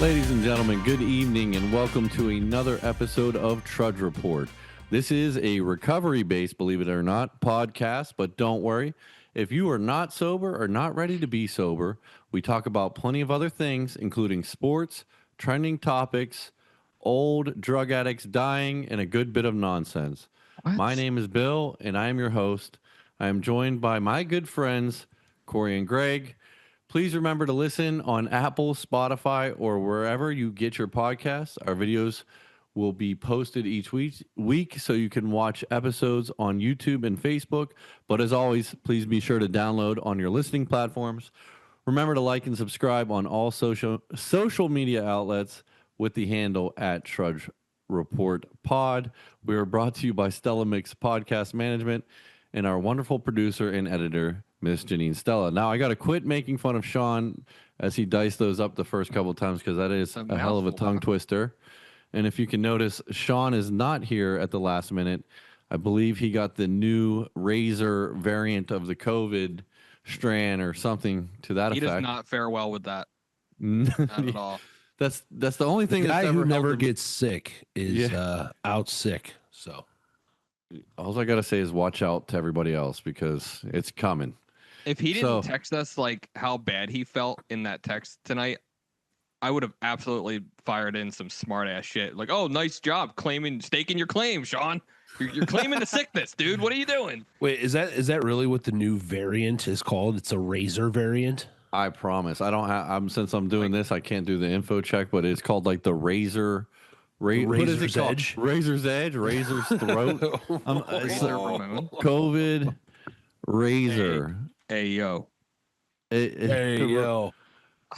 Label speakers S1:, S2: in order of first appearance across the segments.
S1: Ladies and gentlemen, good evening and welcome to another episode of Trudge Report. This is a recovery-based, believe it or not, podcast, but don't worry. If you are not sober or not ready to be sober, we talk about plenty of other things, including sports, trending topics, old drug addicts dying, and a good bit of nonsense.
S2: What?
S1: My name is Bill, and I am your host. I am joined by my good friends, Corey and Greg. Please remember to listen on Apple, Spotify, or wherever you get your podcasts. Our videos will be posted each week so you can watch episodes on YouTube and Facebook. But as always, please be sure to download on your listening platforms. Remember to like and subscribe on all social media outlets with the handle at Trudge Report Pod. We are brought to you by Stella Mix Podcast Management and our wonderful producer and editor, Miss Janine Stella. Now, I got to quit making fun of Shawn as he diced those up the first couple of times because that is a hell of a tongue twister. And if you can notice, Shawn is not here at the last minute. I believe he got the new Razor variant of the COVID strand or something to that effect.
S2: He does not fare well with that. Not at all.
S1: That's the only thing.
S3: The guy who never
S1: gets
S3: gets sick is out sick. So
S1: all I got to say is watch out to everybody else because it's coming.
S2: If he didn't text us like how bad he felt in that text tonight, I would have absolutely fired in some smart ass shit. Like, oh, nice job staking your claim, Shawn. You're claiming the sickness, dude. What are you doing?
S3: wait, is that really what the new variant is called? It's a Razor variant.
S1: I promise. I don't have. Since I'm doing this, I can't do the info check. But it's called like the Razor. What is it called?
S3: Edge?
S1: Razor's Edge. Razor's Throat. COVID. Razor.
S2: Hey yo.
S3: Hey yo.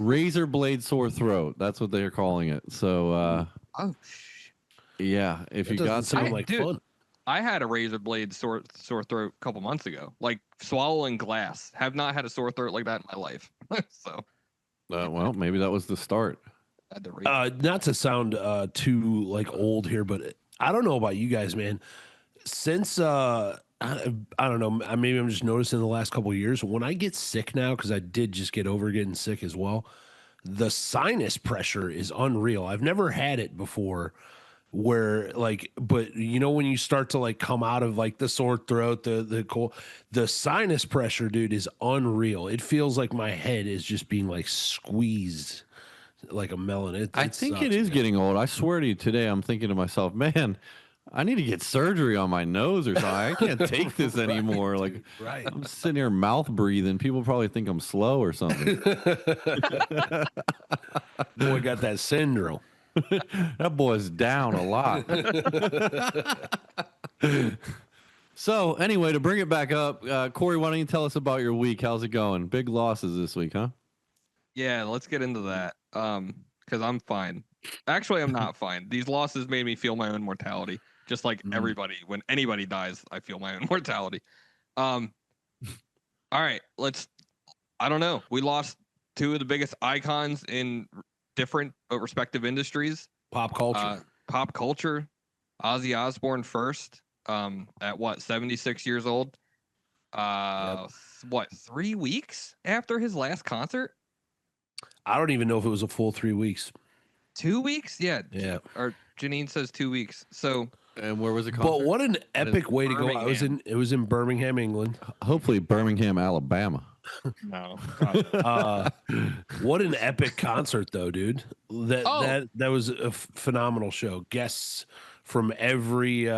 S1: Razor blade sore throat. That's what they're calling it. So, yeah. If you got
S3: sound like fun.
S2: I had a razor blade sore throat a couple months ago. Like swallowing glass. Have not had a sore throat like that in my life. So.
S1: Well, maybe that was the start.
S3: Not to sound too like old here, but I don't know about you guys, man. Since I don't know, maybe I'm just noticing the last couple of years when I get sick now, because I did just get over getting sick as well. The sinus pressure is unreal. I've never had it before. Where like, but you know when you start to like come out of like the sore throat, the cold, the sinus pressure, dude, is unreal. It feels like my head is just being like squeezed like a melon.
S1: I think it is getting old. I swear to you, today I'm thinking to myself, man, I need to get surgery on my nose or something. I can't take this anymore. Like, I'm sitting here mouth breathing. People probably think I'm slow or something.
S3: Boy, got that syndrome.
S1: That boy's down a lot. So, anyway, to bring it back up, Corey, why don't you tell us about your week? How's it going? Big losses this week, huh?
S2: Yeah, let's get into that. Because I'm fine. Actually, I'm not fine. These losses made me feel my own mortality. Just like everybody, when anybody dies, I feel my own mortality. All right, I don't know. We lost two of the biggest icons in different but respective industries.
S3: Pop culture.
S2: Ozzy Osbourne first, at 76 years old.
S3: Yep.
S2: 3 weeks after his last concert?
S3: I don't even know if it was a full 3 weeks.
S2: 2 weeks? Yeah.
S3: Or
S2: Janine says 2 weeks. So,
S1: and where was it? Concert?
S3: But what an epic way to go! It was in Birmingham, England.
S1: Hopefully, Birmingham, Alabama.
S2: No.
S3: What an epic concert, though, dude! That was a phenomenal show. Guests from every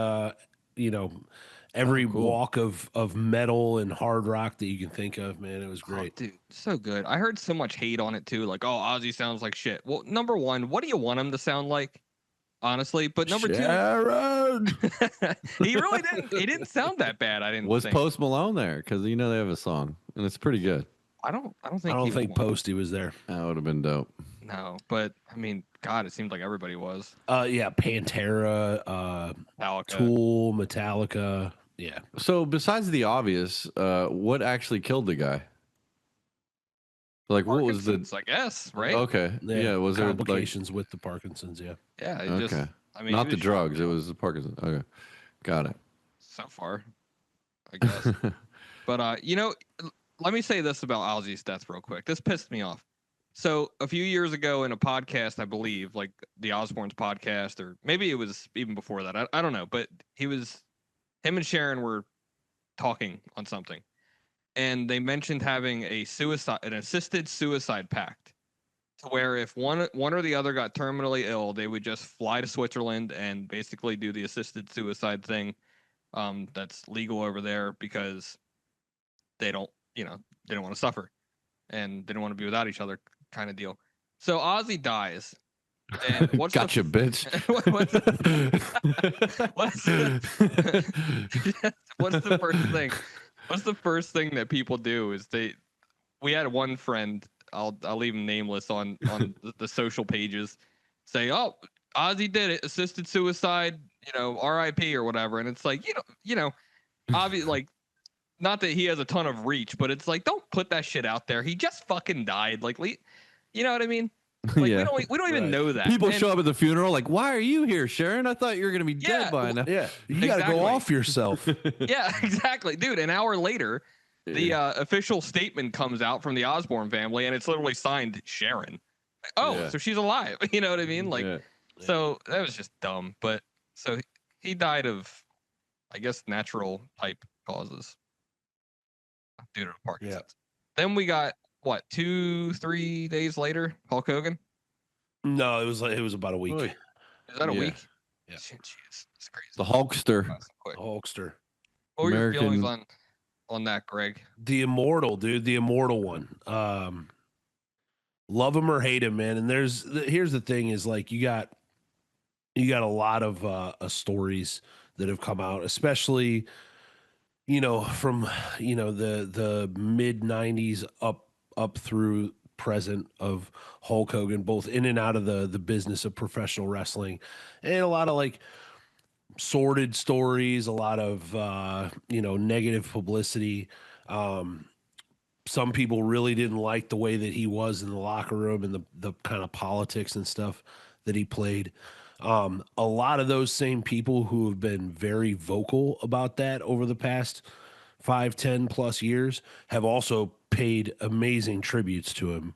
S3: walk of metal and hard rock that you can think of. Man, it was great,
S2: dude. So good. I heard so much hate on it too. Like, oh, Ozzy sounds like shit. Well, number one, what do you want him to sound like? Honestly, but number
S3: Sharon!
S2: Two, he really didn't. He didn't sound that bad. I didn't.
S1: Was Post Malone there? Because they have a song and it's pretty good.
S2: I don't think
S3: Posty was there.
S1: That would have been dope.
S2: No, but I mean, God, it seemed like everybody was.
S3: Yeah, Pantera,
S2: Metallica.
S3: Tool, Metallica. Yeah.
S1: So besides the obvious, what actually killed the guy? Like, what was the?
S2: I guess, right?
S1: Okay. Yeah. Was there
S3: complications with the Parkinson's? Yeah.
S2: Yeah.
S1: Okay. Not the drugs. It was the Parkinson's. Okay. Got it.
S2: So far, I guess. But let me say this about Ozzy's death real quick. This pissed me off. So a few years ago in a podcast, I believe, like the Osbourne's podcast, or maybe it was even before that. I don't know, but him and Sharon were talking on something, and they mentioned having an assisted suicide pact, to where if one or the other got terminally ill, they would just fly to Switzerland and basically do the assisted suicide thing. That's legal over there because they don't, they don't want to suffer and they don't want to be without each other, kind of deal. So Ozzy dies, and
S1: Gotcha, bitch.
S2: what's the first thing? What's the first thing that people do is we had one friend, I'll leave him nameless on the social pages, say, "Oh, Ozzy did it, assisted suicide, RIP or whatever." And it's like, obviously, like, not that he has a ton of reach, but it's like, don't put that shit out there. He just fucking died. Like, you know what I mean? Like,
S1: Yeah.
S2: we don't even know that.
S1: People
S2: And
S1: show up at the funeral like, why are you here, Sharon? I thought you were going to be dead by now.
S3: Yeah, you got to go
S2: Exactly.
S3: off yourself.
S2: Yeah, exactly, dude. An hour later, the official statement comes out from the Osbourne family, and it's literally signed Sharon. Oh,
S1: Yeah.
S2: so she's alive. You know what I mean? Like,
S1: Yeah.
S2: so that was just dumb. But so he died of, I guess, natural type causes due to Parkinson's.
S3: Yeah.
S2: Then we got what, 2-3 days later, Hulk Hogan.
S3: No, it was about a week.
S1: Oy.
S2: Is that a
S1: Yeah.
S2: week?
S3: Yeah.
S2: Shit, jeez, it's crazy.
S1: The Hulkster.
S2: Quick.
S3: Hulkster.
S2: What were your
S1: American-
S2: feelings on that, Greg?
S3: The immortal, dude. The immortal one. Love him or hate him, man. And here's the thing is, like, you got a lot of stories that have come out, especially, from, the mid 90s up through present, of Hulk Hogan, both in and out of the business of professional wrestling, and a lot of, like, sordid stories, a lot of negative publicity. Some people really didn't like the way that he was in the locker room and the kind of politics and stuff that he played. A lot of those same people who have been very vocal about that over the past 5-10 plus years have also paid amazing tributes to him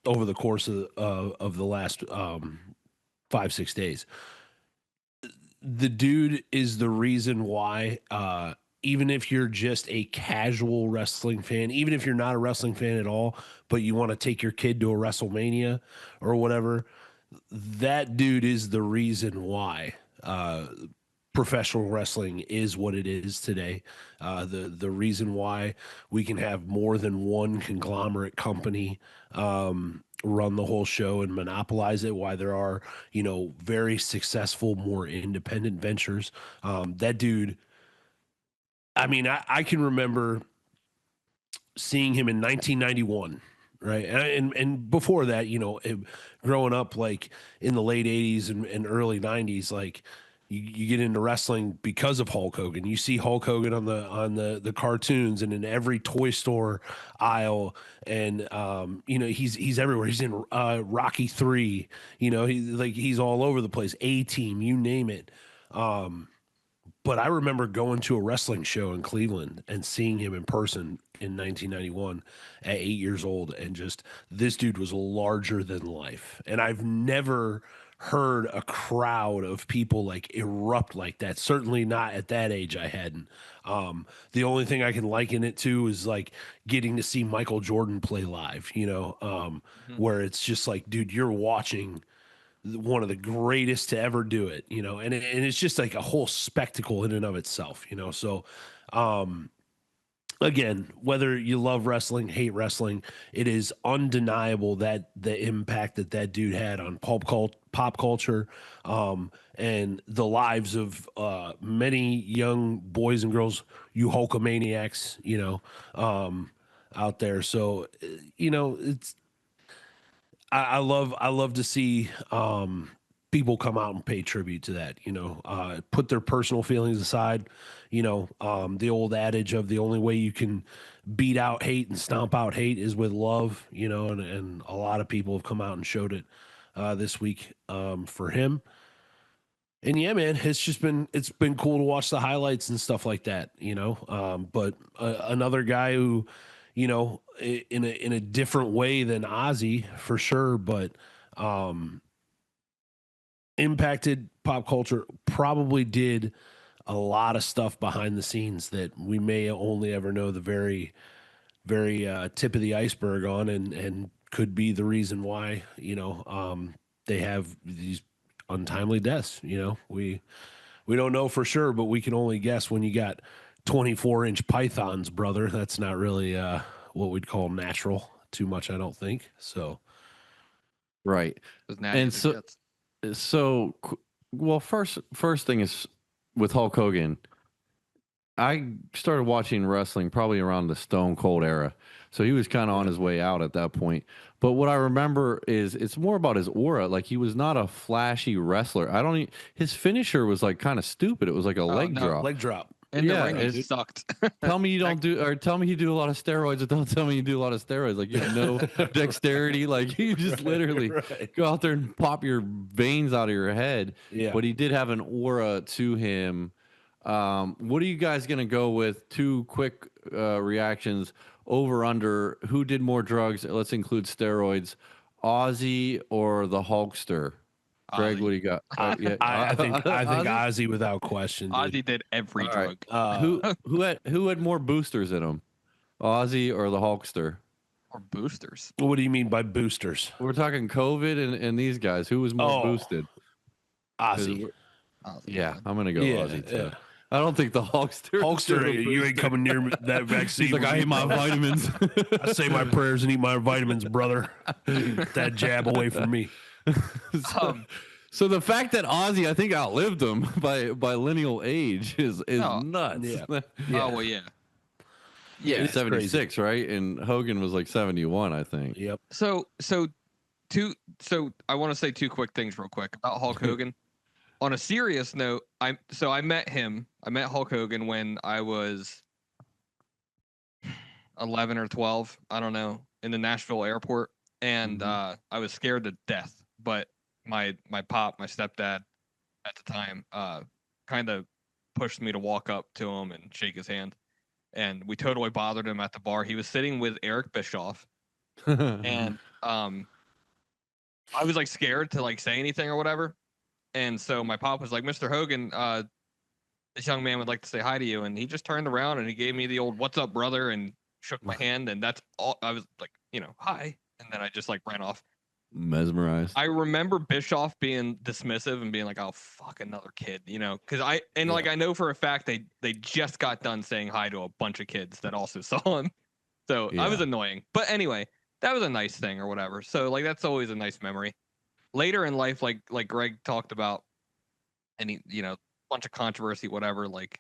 S3: over the course of the last 5-6 days. The dude is the reason why, even if you're just a casual wrestling fan, even if you're not a wrestling fan at all, but you want to take your kid to a WrestleMania or whatever, that dude is the reason why professional wrestling is what it is today. The reason why we can have more than one conglomerate company run the whole show and monopolize it, why there are, very successful, more independent ventures. That dude, I mean, I can remember seeing him in 1991, right? And before that, growing up, like, in the late 80s and early 90s, like, you get into wrestling because of Hulk Hogan. You see Hulk Hogan on the cartoons and in every toy store aisle, and he's everywhere. He's in Rocky 3. He's all over the place. A-Team, you name it. But I remember going to a wrestling show in Cleveland and seeing him in person in 1991 at 8 years old, and just, this dude was larger than life. And I've never heard a crowd of people, like, erupt like that. Certainly not at that age. I hadn't. The only thing I can liken it to is, like, getting to see Michael Jordan play live, where it's just like, dude, you're watching one of the greatest to ever do it, and it's just like a whole spectacle in and of itself, so again, whether you love wrestling, hate wrestling, it is undeniable that the impact that dude had on pop culture, and the lives of many young boys and girls, you Hulkamaniacs, out there. So, it's, I love to see people come out and pay tribute to that, put their personal feelings aside. The old adage of the only way you can beat out hate and stomp out hate is with love, and a lot of people have come out and showed it this week for him. And yeah, man, it's been cool to watch the highlights and stuff like that, but another guy who, you know, in a different way than Ozzy for sure, but impacted pop culture, probably did a lot of stuff behind the scenes that we may only ever know the very tip of the iceberg on, and could be the reason why, you know, they have these untimely deaths. You know, we don't know for sure, but we can only guess. When you got 24-inch pythons, brother, that's not really what we'd call natural too much, I don't think. So
S1: Right.
S2: As natty
S1: And
S2: as it gets.
S1: well, first thing is with Hulk Hogan. I started watching wrestling probably around the Stone Cold era. So he was kind of on his way out at that point. But what I remember is it's more about his aura. Like, he was not a flashy wrestler. His finisher was like kind of stupid. It was like a leg
S2: no,
S1: drop.
S3: leg drop.
S2: In the
S1: Yeah,
S2: ring, it sucked.
S1: Tell me you don't do, or tell me you do a lot of steroids, or don't tell me you do a lot of steroids. Like, you have no dexterity. Like, you just literally go out there and pop your veins out of your head.
S3: Yeah.
S1: But he did have an aura to him. What are you guys gonna go with? Two quick reactions. Over under. Who did more drugs? Let's include steroids. Ozzy or the Hulkster? Greg,
S2: Ozzy.
S1: what do you got? Yeah,
S3: I think
S1: Ozzy?
S3: Ozzy without question. Dude.
S2: Ozzy did every
S1: All
S2: drug.
S1: right. Who had more boosters in them? Ozzy or the Hulkster?
S2: Or boosters.
S3: What do you mean by boosters?
S1: We're talking COVID and these guys. Who was more boosted? 'Cause
S3: Ozzy.
S1: Yeah, I'm gonna go
S3: Yeah,
S1: Ozzy too.
S3: yeah.
S1: I don't think the Hulkster.
S3: Hulkster, you ain't coming near that vaccine.
S1: He's like, I hate my vitamins.
S3: I say my prayers and eat my vitamins, brother. Get that jab away from me.
S1: So the fact that Ozzy, I think, outlived him by lineal age is
S2: No.
S1: nuts.
S3: Yeah.
S2: Oh well, yeah.
S1: Yeah,
S3: it's
S1: 76, right? And Hogan was like 71, I think.
S3: Yep.
S2: So I want to say two quick things real quick about Hulk Hogan. On a serious note, I met Hulk Hogan when I was 11 or 12, I don't know, in the Nashville airport, and I was scared to death. But my stepdad at the time, kind of pushed me to walk up to him and shake his hand, and we totally bothered him at the bar. He was sitting with Eric Bischoff, and I was like scared to like say anything or whatever. And so my pop was like, Mr. Hogan, this young man would like to say hi to you. And he just turned around and he gave me the old "What's up, brother?" and shook my hand. And that's all. I was like, hi. And then I just like ran off.
S1: Mesmerized.
S2: I remember Bischoff being dismissive and being like, "Oh, fuck, another kid," because I know for a fact they just got done saying hi to a bunch of kids that also saw him. So I was annoying. But anyway, that was a nice thing or whatever. So like that's always a nice memory. Later in life, like Greg talked about, any bunch of controversy, whatever. Like,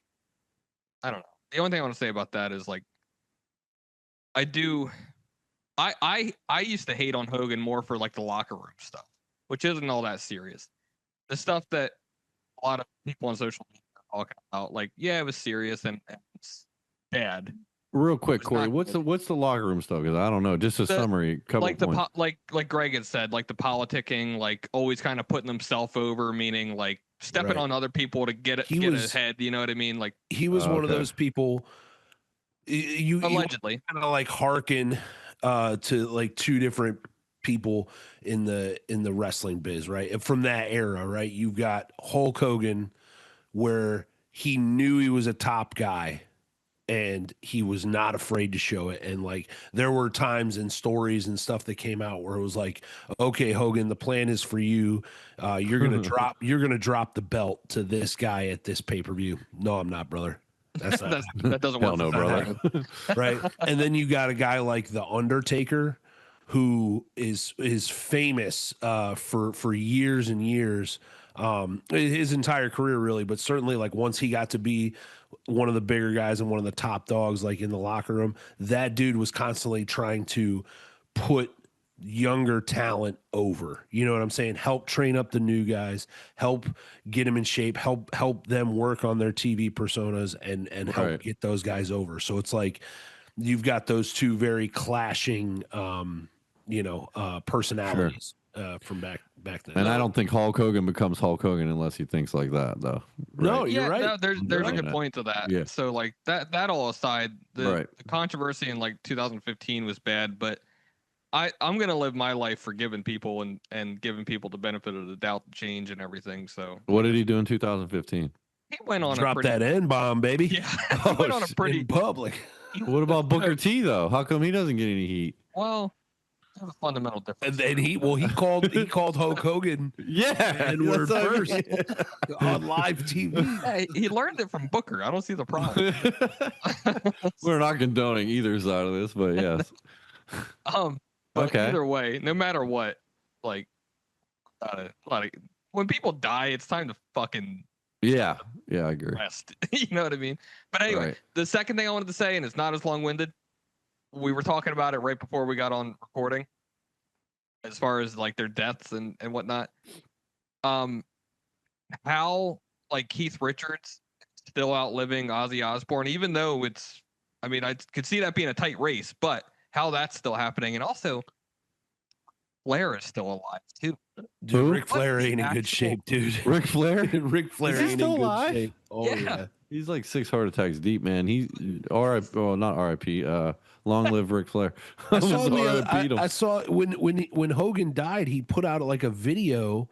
S2: I don't know. The only thing I want to say about that is like, I used to hate on Hogan more for like the locker room stuff, which isn't all that serious. The stuff that a lot of people on social media are talking about, like, yeah, it was serious and it's bad.
S1: Real quick, Corey, what's the locker room stuff? Because I don't know. Just a summary. Couple
S2: like
S1: points.
S2: Like Greg had said, like the politicking, like always kind of putting himself over, meaning like stepping on other people to get ahead. You know what I mean? Like
S3: he was one of those people. You
S2: allegedly
S3: kind of like hearken to like two different people in the wrestling biz, right? And from that era, right? You've got Hulk Hogan, where he knew he was a top guy. And he was not afraid to show it. And like there were times and stories and stuff that came out where it was like, okay, Hogan, the plan is for you. You're gonna drop the belt to this guy at this pay-per-view. No, I'm not, brother. That's not
S2: that doesn't work.
S1: No, brother.
S3: Right. And then you got a guy like The Undertaker, who is famous for years and years. His entire career really, but certainly like once he got to be one of the bigger guys and one of the top dogs like in the locker room, that dude was constantly trying to put younger talent over. You know what I'm saying? Help train up the new guys, help get them in shape, help them work on their TV personas and help get those guys over. So it's like you've got those two very clashing personalities. from back then.
S1: And I don't think Hulk Hogan becomes Hulk Hogan unless he thinks like that, though.
S3: No, you're right.
S2: No, there's a
S1: right.
S2: good point to that.
S1: Yeah.
S2: So like that all aside, the
S1: Right.
S2: controversy in like 2015 was bad, but I'm gonna live my life forgiving people and giving people the benefit of the doubt, change and everything. So
S1: What did he do in 2015?
S2: he went on
S3: Drop
S2: a pretty,
S3: that N-bomb, baby.
S2: yeah, he went on a pretty
S3: in public.
S1: What about Booker T though? How come he doesn't get any heat?
S2: well. There's a fundamental difference.
S3: And he called Hulk Hogan
S1: Yeah,
S3: N-word
S1: that's what I
S3: first
S1: mean.
S3: on live TV.
S2: Hey, he learned it from Booker. I don't see the problem.
S1: We're not condoning either side of this, but yes.
S2: But
S1: Okay.
S2: either way, no matter what, like, when people die, it's time to fucking
S1: Yeah, I agree.
S2: rest. You know what I mean? But anyway,
S1: Right.
S2: the second thing I wanted to say, and it's not as long-winded, we were talking about it right before we got on recording, as far as like their deaths and whatnot. How like Keith Richards still outliving Ozzy Osbourne, even though it's, I mean, I could see that being a tight race, but how that's still happening, and also Flair is still alive too.
S3: Dude, Ric
S2: What
S3: Flair
S2: the
S3: ain't in good
S2: actual-
S3: shape, dude.
S1: Ric Flair?
S3: Ric Flair
S1: Is he
S3: ain't
S1: still
S3: in good
S1: alive?
S3: shape. Oh
S2: Yeah.
S3: yeah.
S1: He's like 6 heart attacks deep, man. He not R.I.P. Long live Ric Flair.
S3: I saw,
S1: Almost
S3: the
S1: RIP'd him.
S3: I saw when Hogan died, he put out like a video,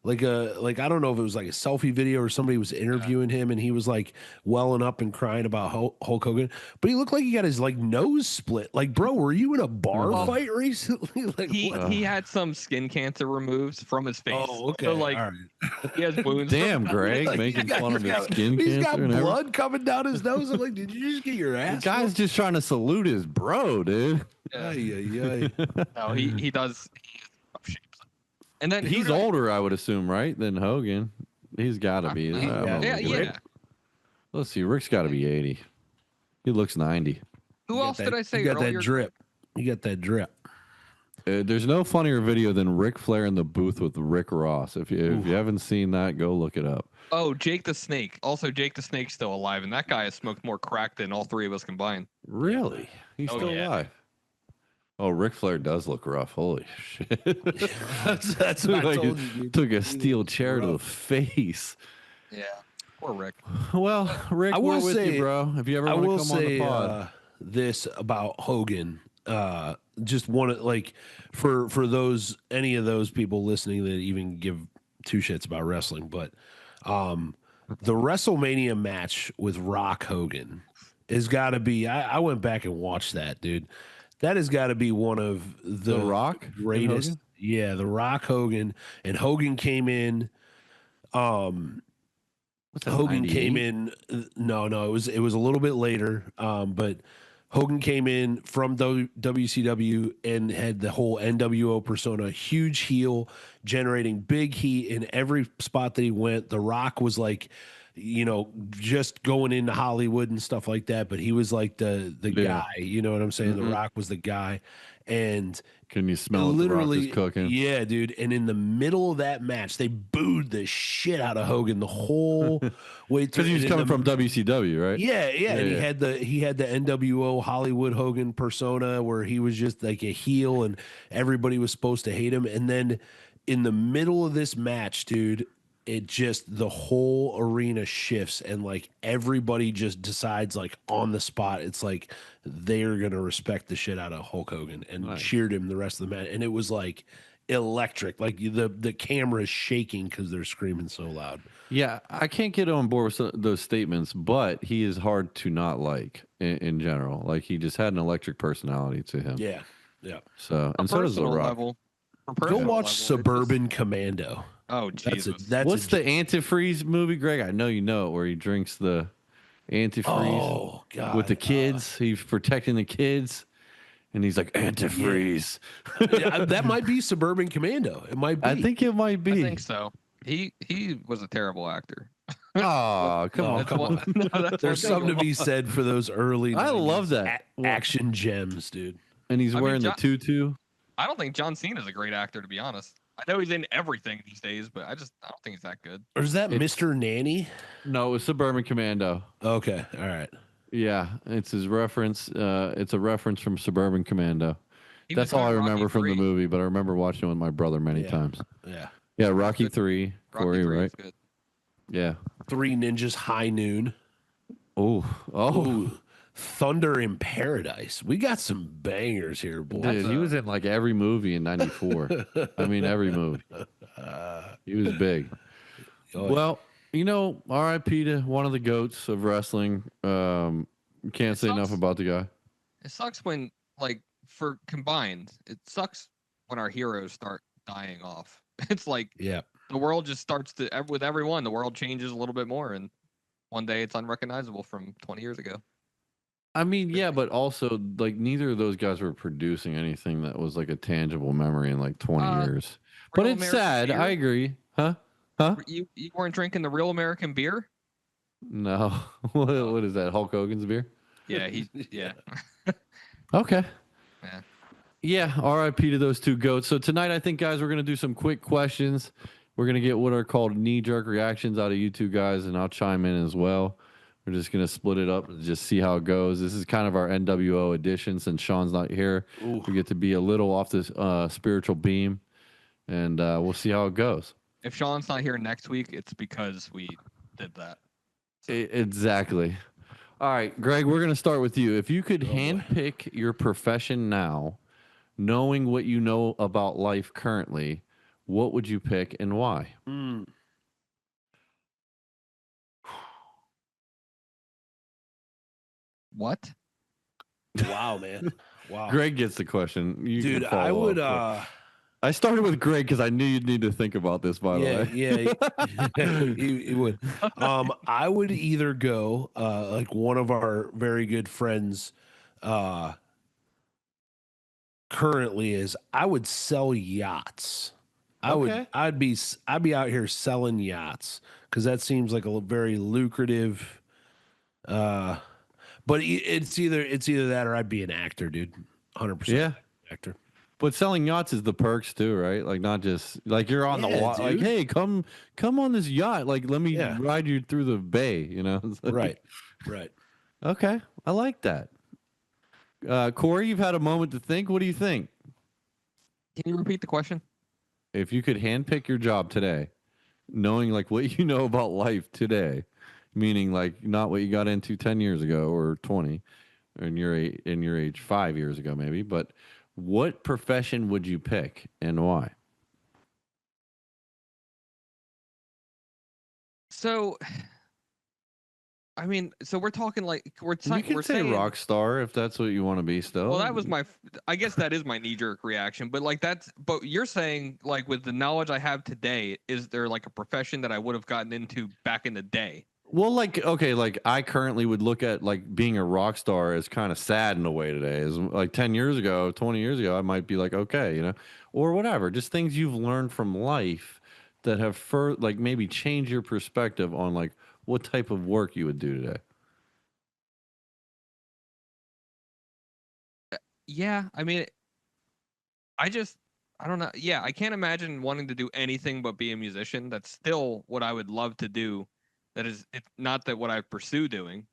S3: like I don't know if it was like a selfie video or somebody was interviewing him, and he was like welling up and crying about Hulk Hogan, but he looked like he got his like nose split. Like, bro, were you in a bar
S2: Well,
S3: fight recently? Like, what?
S2: he had some skin cancer removed from his face.
S3: Oh, okay.
S2: So like
S3: all right.
S2: he has wounds.
S1: Damn,
S2: from-
S1: Greg,
S3: Like,
S1: making
S3: he's got-
S1: fun of
S3: he's
S1: his
S3: got-
S1: skin
S3: He's got
S1: cancer and everything.
S3: blood coming down his nose. I'm like, did you just get your
S1: The
S3: ass?
S1: guy's just trying to salute his bro, dude.
S2: Yeah.
S3: Ay, ay, ay.
S2: No, he does. He is in rough shape. And then who
S1: He's
S2: did I-
S1: older, I would assume, right? Than Hogan. He's got to be.
S2: Yeah,
S1: I don't know.
S2: yeah.
S1: Let's see. Rick's got to be 80. He looks 90.
S2: Who
S3: You
S2: else
S3: got
S2: did
S3: that-
S2: I say
S3: You got
S2: earlier?
S3: that drip. You got that drip.
S1: There's no funnier video than Ric Flair in the booth with Rick Ross. If you haven't seen that, go look it up.
S2: Oh, Jake the Snake. Also, Jake the Snake's still alive, and that guy has smoked more crack than all three of us combined.
S1: Really? He's
S2: Oh,
S1: still
S2: yeah.
S1: alive. Oh, Ric Flair does look rough. Holy shit.
S3: That's what I
S1: Like,
S3: told you. Dude.
S1: Took a steel chair to the face.
S2: Yeah. Poor Rick.
S1: Well, Rick,
S3: I will
S1: we're with
S3: say-
S1: you, bro. If you ever
S3: I
S1: want
S3: will
S1: to come on the
S3: say
S1: pod.
S3: this about Hogan. Just want to like for those any of those people listening that even give two shits about wrestling, but the WrestleMania match with Rock Hogan has got to be. I went back and watched that, dude. That has got to be one of
S1: The Rock and
S3: greatest.
S1: Hogan?
S3: Yeah, the Rock Hogan, and Hogan came in.
S1: What's that,
S3: Hogan
S1: 98?
S3: came in. No, it was a little bit later. But Hogan came in from WCW and had the whole NWO persona, huge heel, generating big heat in every spot that he went. The Rock was like, you know, just going into Hollywood and stuff like that. But he was like the
S1: Yeah.
S3: guy. You know what I'm saying?
S1: Mhm.
S3: The Rock was the guy, and
S1: Can you smell what the Rock
S3: literally
S1: is cooking?
S3: yeah, dude. And in the middle of that match, they booed the shit out of Hogan the whole way through.
S1: Because he was
S3: And in
S1: coming
S3: the-
S1: from WCW, right?
S3: yeah, and
S1: Yeah.
S3: he had the NWO Hollywood Hogan persona where he was just like a heel and everybody was supposed to hate him. And then in the middle of this match, dude, it just the whole arena shifts and like everybody just decides like on the spot. It's like they're gonna respect the shit out of Hulk Hogan and
S1: Nice.
S3: cheered him the rest of the match. And it was like electric. Like the camera is shaking because they're screaming so loud.
S1: Yeah, I can't get on board with those statements, but he is hard to not like in general. Like he just had an electric personality to him.
S3: Yeah. Yeah.
S1: So and so does The
S2: Personal
S1: Rock.
S2: level. For
S3: Go
S2: personal
S3: watch
S2: level, it's
S3: Suburban Commando.
S2: Oh
S3: That's
S2: Jesus!
S3: that's
S1: What's the antifreeze movie, Greg? I know you know it, where he drinks the antifreeze
S3: Oh God!
S1: with the kids. He's protecting the kids, and he's like antifreeze.
S3: Yeah, that might be Suburban Commando. It might be.
S1: I think it might
S2: I
S1: be.
S2: think so. He was a terrible actor.
S1: Oh, come
S3: Oh,
S1: on.
S2: That's
S3: come
S2: one-
S3: on.
S2: no, that's
S3: There's
S2: one
S3: something to
S2: thing.
S3: be said for those early.
S1: I
S3: 90s
S1: love that.
S3: action gems, dude.
S1: And he's
S2: I mean,
S1: wearing the
S2: John-
S1: tutu.
S2: I don't think John Cena's a great actor, to be honest. I know he's in everything these days, but I don't think he's that good.
S3: Or is that
S1: It's-
S3: Mr. Nanny?
S1: No, it was Suburban Commando.
S3: Okay, all right.
S1: Yeah, it's his reference. It's a reference from Suburban Commando.
S2: He was
S1: That's all
S2: good
S1: I
S2: in Rocky
S1: remember from the
S2: 3.
S1: movie, but I remember watching it with my brother many
S3: Yeah.
S1: times.
S3: Yeah.
S1: Yeah,
S2: He was
S1: Rocky
S2: good.
S1: 3,
S2: Rocky
S1: Corey,
S2: 3
S1: right?
S2: was good.
S1: Yeah.
S3: Three Ninjas High Noon.
S1: Oh,
S3: Ooh, Thunder in Paradise. We got some bangers here, boys.
S1: dude, he was in like every movie in '94. I mean, every movie. He was big. Well, R.I.P. to one of the goats of wrestling. Can't say enough
S2: sucks.
S1: about the guy.
S2: It sucks when, like, for combined, it sucks when our heroes start dying off. It's like
S3: yeah.
S2: the world just starts to, with everyone, the world changes a little bit more, and one day it's unrecognizable from 20 years ago.
S1: I mean, yeah, but also like neither of those guys were producing anything that was like a tangible memory in like 20 years. But
S2: Real
S1: it's
S2: American
S1: sad.
S2: beer?
S1: I agree. Huh? Huh?
S2: You weren't drinking the real American beer?
S1: No. What is that? Hulk Hogan's beer?
S2: Yeah, yeah.
S1: Okay.
S2: Yeah.
S1: Yeah, RIP to those two goats. So tonight, I think, guys, we're going to do some quick questions. We're going to get what are called knee-jerk reactions out of you two guys, and I'll chime in as well. We're just going to split it up and just see how it goes. This is kind of our NWO edition since Shawn's not here.
S3: Ooh.
S1: We get to be a little off this spiritual beam, and we'll see how it goes.
S2: If Shawn's not here next week, it's because we did that.
S1: Exactly. All right, Greg, we're going to start with you. If you could handpick your profession now, knowing what you know about life currently, what would you pick and why?
S2: What?
S3: Wow, man. Wow.
S1: Greg gets the question. You
S3: Dude,
S1: can follow
S3: I would
S1: up. I started with Greg because I knew you'd need to think about this, by the way.
S3: Yeah, he would. I would either go like one of our very good friends currently is I would sell yachts. I'd be out here selling yachts because that seems like a very lucrative but it's either that or I'd be an actor, dude. 100%
S1: Yeah.
S3: actor.
S1: But selling yachts is the perks too, right? Like not just like you're on the water. Like, hey, come on this yacht. Like, let me ride you through the bay. It's like,
S3: Right.
S1: Okay, I like that. Corey, you've had a moment to think. What do you think?
S2: Can you repeat the question?
S1: If you could handpick your job today, knowing like what you know about life today, meaning like not what you got into 10 years ago or 20, in your age 5 years ago maybe, but what profession would you pick and why?
S2: So, I mean, so we're talking like
S1: You can say
S2: saying
S1: rock star if that's what you want to be still.
S2: Well, that was I guess that is my knee-jerk reaction, but like but you're saying like with the knowledge I have today, is there like a profession that I would have gotten into back in the day?
S1: Well, like, okay, like I currently would look at like being a rock star as kind of sad in a way today. Is like 10 years ago, 20 years ago, I might be like, okay, or whatever. Just things you've learned from life that have like maybe changed your perspective on like what type of work you would do today.
S2: Yeah, I mean, I don't know. Yeah, I can't imagine wanting to do anything but be a musician. That's still what I would love to do. That is, it's not that what I pursue doing,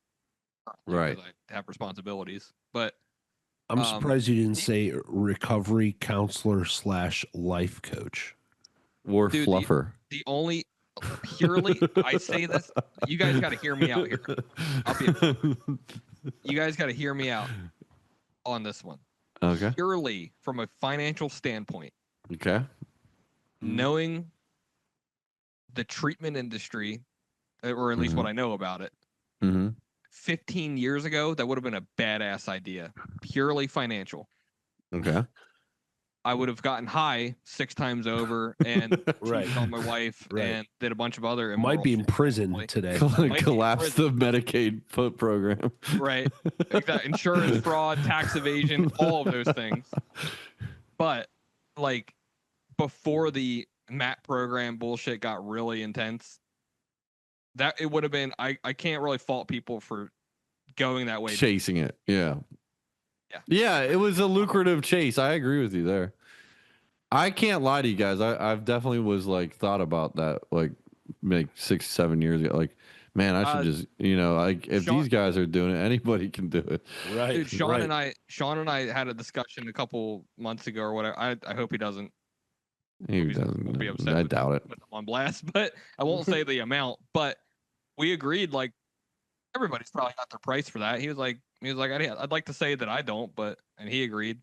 S1: right?
S2: Because I have responsibilities, but
S3: I'm surprised you didn't say recovery counselor / life coach
S1: or fluffer.
S2: The only purely I say this, you guys got to hear me out here. You guys got to hear me out on this one.
S1: Okay.
S2: Purely from a financial standpoint.
S1: Okay.
S2: Knowing the treatment industry, or at least what I know about it, 15 years ago, that would have been a badass idea. Purely financial.
S1: Okay.
S2: I would have gotten high 6 times over and cheated on my wife and did a bunch of other.
S3: Might be in prison today.
S1: Collapse the Medicaid program.
S2: Right. Like that insurance fraud, tax evasion, all of those things. But like before the MAP program bullshit got really intense, that it would have been. I can't really fault people for going that way.
S1: Chasing it. Yeah. Yeah, it was a lucrative chase. I agree with you there. I can't lie to you guys. I've definitely was like thought about that like 6-7 years ago. Like Man, I should just, like if
S2: Shawn,
S1: these guys are doing it, anybody can do it.
S3: Right.
S2: dude, Shawn
S3: right.
S2: and I had a discussion a couple months ago or whatever. I hope he doesn't.
S1: He
S2: Hope he won't be
S1: doesn't.
S2: upset
S1: I
S2: with me
S1: doubt it.
S2: putting him on blast, but I won't say the amount. But we agreed, like everybody's probably got their price for that. He was like, I'd like to say that I don't, but and he agreed,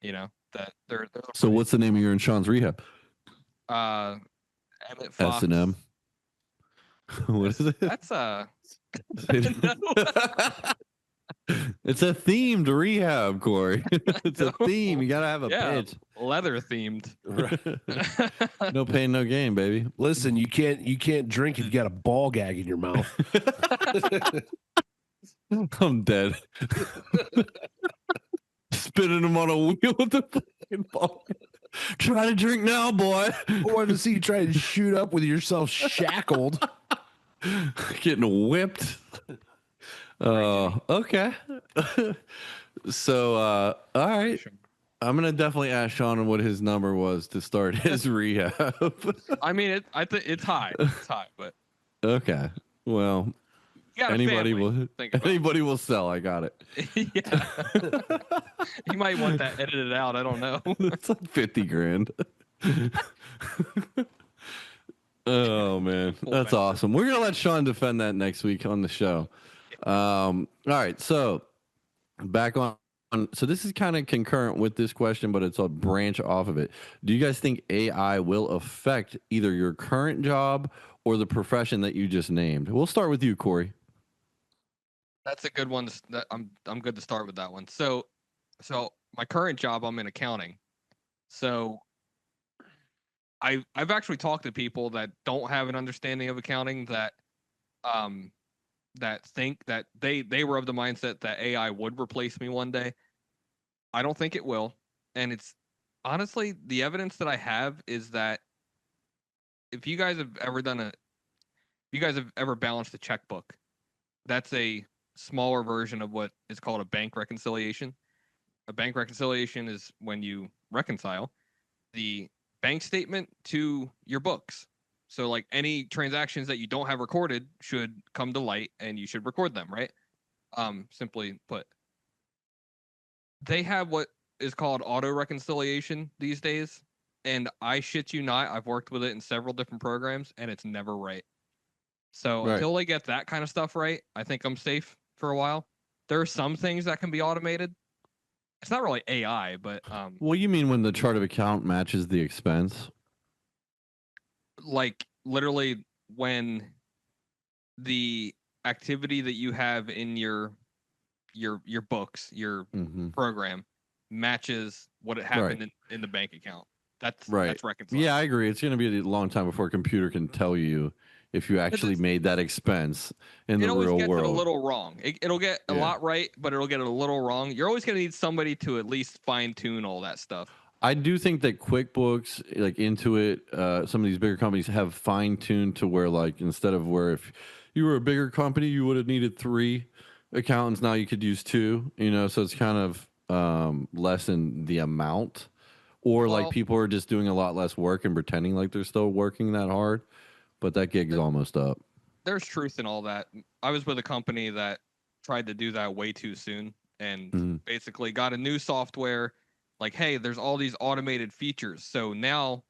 S2: that there's a
S1: So
S2: price.
S1: what's the name of your and Sean's rehab?
S2: Emmett
S1: S
S2: Fox.
S1: and M. What is it?
S2: That's
S1: No. It's a themed rehab, Corey. It's a theme. You gotta have a pitch.
S2: Leather themed.
S1: No pain, no gain, baby.
S3: Listen, you can't drink if you got a ball gag in your mouth.
S1: I'm dead. Spinning him on a wheel with the fucking ball. Try to drink now, boy.
S3: I wanted to see you try to shoot up with yourself shackled.
S1: Getting whipped. Okay. So, all right. I'm gonna definitely ask Sean what his number was to start his rehab.
S2: I mean, I think it's high. It's high, but
S1: okay. Well,
S2: you got
S1: anybody will
S2: anybody
S1: will sell. I got it.
S2: Yeah. You might want that edited out. I don't know.
S1: It's like 50 grand. Oh man, that's awesome. We're gonna let Sean defend that next week on the show. All right, so back on. So this is kind of concurrent with this question, but it's a branch off of it. Do you guys think AI will affect either your current job or the profession that you just named? We'll start with you, Corey.
S2: That's a good one. I'm good to start with that one. So my current job, I'm in accounting. So I've actually talked to people that don't have an understanding of accounting that think that they were of the mindset that AI would replace me one day. I don't think it will. And it's honestly, the evidence that I have is that if you guys have ever balanced a checkbook, that's a smaller version of what is called a bank reconciliation. A bank reconciliation is when you reconcile the bank statement to your books. So like any transactions that you don't have recorded should come to light and you should record them, right? Simply put. They have what is called auto reconciliation these days. And I shit you not, I've worked with it in several different programs and it's never right. So until they get that kind of stuff right, I think I'm safe for a while. There are some things that can be automated. It's not really AI, but
S1: what do you mean when the chart of account matches the expense?
S2: Like literally when the activity that you have in your books, your program matches what it happened in the bank account. That's reconciled.
S1: Yeah, I agree. It's going to be a long time before a computer can tell you if you actually made that expense in the real world. It always gets
S2: it a little wrong. It'll get a lot right, but it'll get it a little wrong. You're always going to need somebody to at least fine tune all that stuff.
S1: I do think that QuickBooks, like Intuit, some of these bigger companies have fine tuned to where, like, instead of where if you were a bigger company, you would have needed 3 accountants. Now you could use 2. So it's kind of lessen the amount, or like people are just doing a lot less work and pretending like they're still working that hard, but that gig's almost up.
S2: There's truth in all that. I was with a company that tried to do that way too soon and basically got a new software. Like, hey, there's all these automated features. So now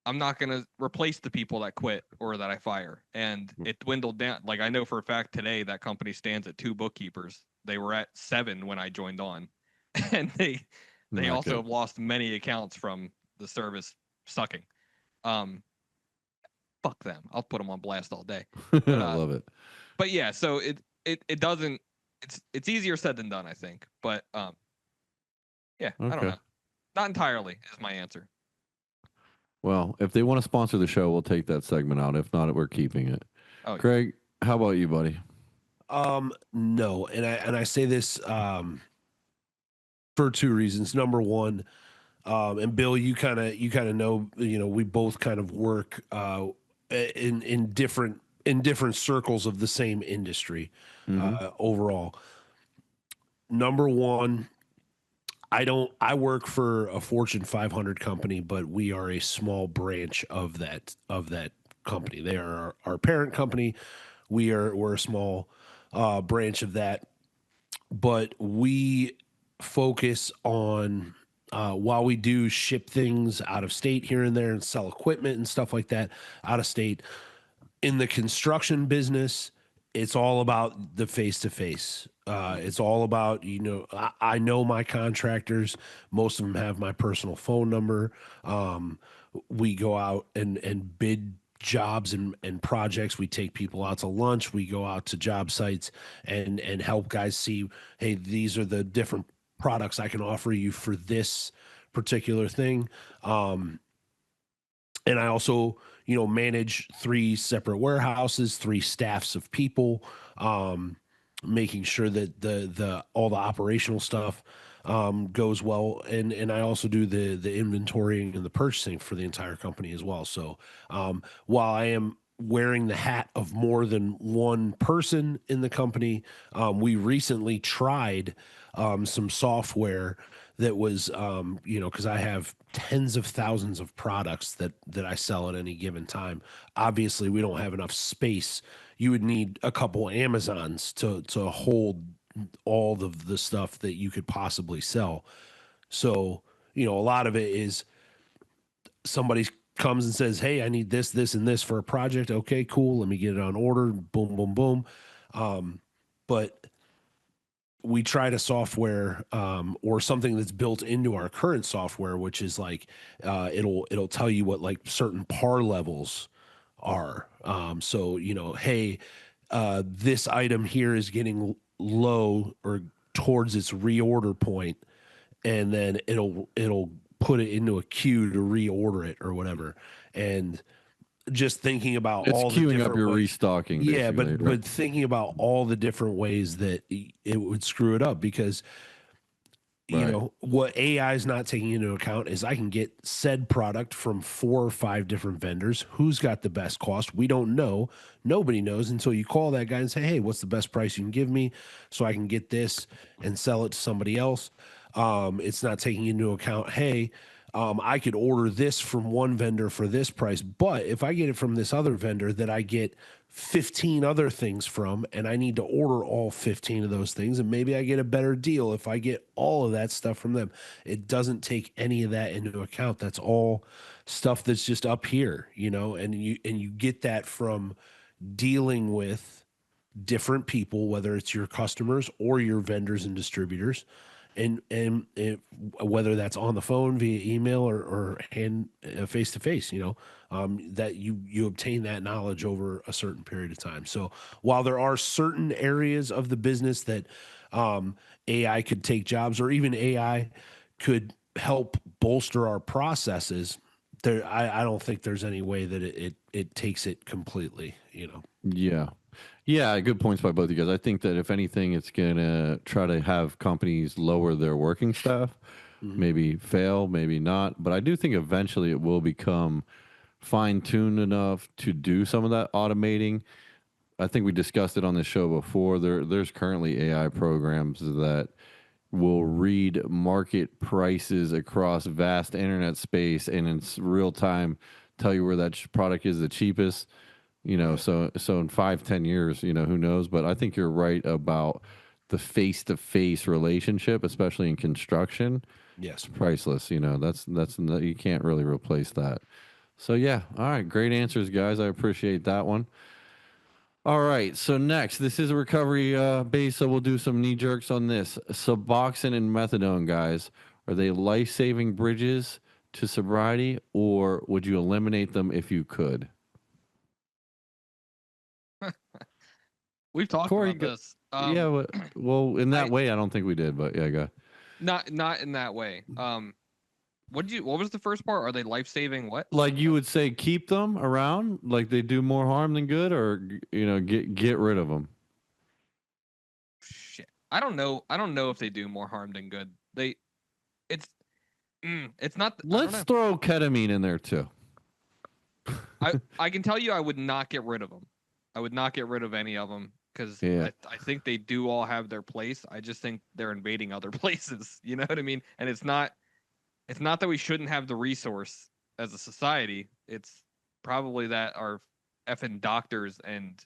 S2: I'm not going to replace the people that quit or that I fire. And it dwindled down. Like, I know for a fact today that company stands at 2 bookkeepers. They were at 7 when I joined on. And they also have lost many accounts from the service sucking. Fuck them. I'll put them on blast all day. But,
S1: I love it.
S2: But yeah, so it doesn't, it's easier said than done, I think. But yeah, I don't know. Not entirely is my answer.
S1: Well, if they want to sponsor the show, we'll take that segment out. If not, we're keeping it. Oh, Craig, how about you, buddy?
S3: No, and I say this for 2 reasons. Number one, and Bill, you kind of know, we both kind of work in different circles of the same industry overall. Number one, I work for a Fortune 500 company, but we are a small branch of that company. They are our parent company. we're a small branch of that, but we focus on while we do ship things out of state here and there and sell equipment and stuff like that out of state, in the construction business, it's all about the face to face. It's all about, I know my contractors. Most of them have my personal phone number. We go out and bid jobs and projects. We take people out to lunch. We go out to job sites and help guys see, hey, these are the different products I can offer you for this particular thing. And I also, manage 3 separate warehouses, 3 staffs of people, making sure that the all the operational stuff goes well, and I also do the inventorying and the purchasing for the entire company as well. So while I am wearing the hat of more than one person in the company, we recently tried some software that was, because I have tens of thousands of products that I sell at any given time. Obviously, we don't have enough space. You would need a couple Amazons to hold all of the stuff that you could possibly sell. So, a lot of it is somebody comes and says, "Hey, I need this, this, and this for a project." Okay, cool. Let me get it on order. Boom, boom, boom. But we tried a software or something that's built into our current software, which is like it'll tell you what like certain par levels are. So hey, this item here is getting low or towards its reorder point, and then it'll put it into a queue to reorder it or whatever. And just thinking about
S1: It's
S3: all the
S1: queuing up
S3: different
S1: your
S3: ways.
S1: restocking,
S3: Yeah,
S1: basically.
S3: but
S1: Right?
S3: but thinking about all the different ways that it would screw it up, because
S1: Right.
S3: what AI is not taking into account is I can get said product from 4 or 5 different vendors. Who's got the best cost? We don't know. Nobody knows until you call that guy and say, "Hey, what's the best price you can give me so I can get this and sell it to somebody else?" It's not taking into account, hey, I could order this from one vendor for this price, but if I get it from this other vendor that I get 15 other things from, and I need to order all 15 of those things, and maybe I get a better deal if I get all of that stuff from them. It doesn't take any of that into account. That's all stuff that's just up here, and you get that from dealing with different people, whether it's your customers or your vendors and distributors, and whether that's on the phone via email or hand face to face, that you obtain that knowledge over a certain period of time. So while there are certain areas of the business that AI could take jobs, or even AI could help bolster our processes, I don't think there's any way that it takes it completely.
S1: Yeah. Yeah, good points by both of you guys. I think that if anything, it's going to try to have companies lower their working staff, maybe fail, maybe not. But I do think eventually it will become fine tuned enough to do some of that automating. I think we discussed it on the show before. There's currently AI programs that will read market prices across vast internet space and in real time tell you where that product is the cheapest. So in 5-10 years, who knows? But I think you're right about the face-to-face relationship, especially in construction.
S3: Yes.
S1: It's priceless. That's you can't really replace that. So yeah, all right, great answers, guys. I appreciate that one. All right, so next, this is a recovery base, so we'll do some knee jerks on this. Suboxone and methadone, guys, are they life-saving bridges to sobriety, or would you eliminate them if you could?
S2: We've talked
S1: Corey,
S2: about this.
S1: yeah, well, in that
S2: I
S1: way, I don't think we did, but yeah, go.
S2: not in that way. What was the first part? Are they life saving? What?
S1: Like you would say, keep them around, like they do more harm than good, or get rid of them.
S2: Shit. I don't know. I don't know if they do more harm than good. It's it's not. I don't
S1: Let's
S2: know.
S1: throw ketamine in there too.
S2: I can tell you I would not get rid of them. I would not get rid of any of them because
S1: Yeah,
S2: I think they do all have their place. I just think they're invading other places. You know what I mean? And it's not that we shouldn't have the resource as a society. It's probably that our effing doctors and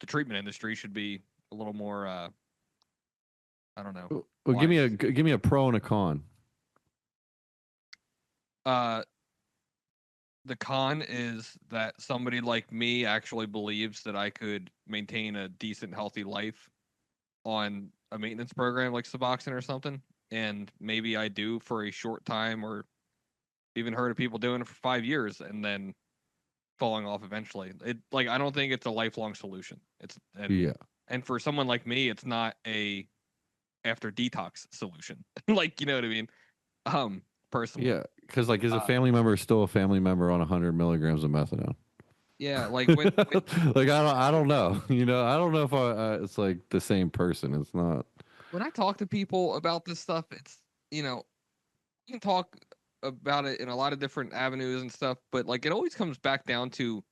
S2: the treatment industry should be a little more. I don't know.
S1: Well,
S2: Wise.
S1: give me a pro and a con.
S2: The con is that somebody like me actually believes that I could maintain a decent, healthy life on a maintenance program like Suboxone or something, and maybe I do for a short time, or even heard of people doing it for 5 years and then falling off eventually. I don't think it's a lifelong solution.
S1: Yeah.
S2: And for someone like me, it's not a after detox solution. Like, you know what I mean? Personally.
S1: Yeah, because like, is a family member still a family member on 100 milligrams of methadone?
S2: Yeah, like when
S1: Like I don't know. I don't know if it's like the same person. It's not.
S2: when I talk to people about this stuff, it's you can talk about it in a lot of different avenues and stuff, but like it always comes back down to,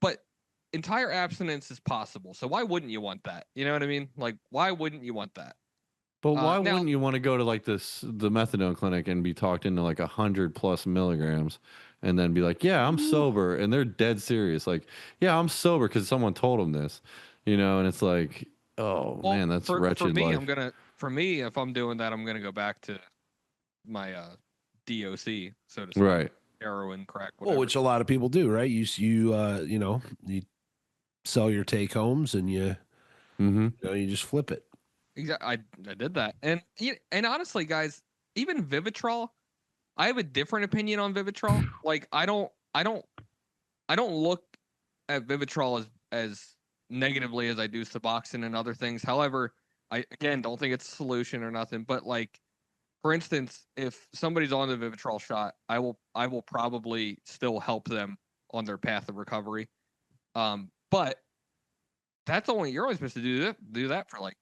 S2: but entire abstinence is possible. So why wouldn't you want that? You know what I mean? Like, why wouldn't you want that?
S1: But why
S2: Now,
S1: wouldn't you want to go to like the methadone clinic and be talked into like 100+ milligrams, and then be like, yeah, I'm sober, and they're dead serious, like, yeah, I'm sober because someone told them this, and it's like, oh
S2: well,
S1: man, that's
S2: for
S1: wretched
S2: me,
S1: life.
S2: for me, if I'm doing that, I'm gonna go back to my DOC, so to speak,
S1: Right.
S2: heroin, crack,
S3: Well,
S2: whatever.
S3: which a lot of people do, right? You sell your take homes and
S1: Mm-hmm.
S3: you just flip it.
S2: Exactly, I did that, and honestly, guys, even Vivitrol, I have a different opinion on Vivitrol. Like, I don't look at Vivitrol as negatively as I do Suboxone and other things. However, I again don't think it's a solution or nothing. But like, for instance, if somebody's on the Vivitrol shot, I will probably still help them on their path of recovery. But you're only supposed to do that for like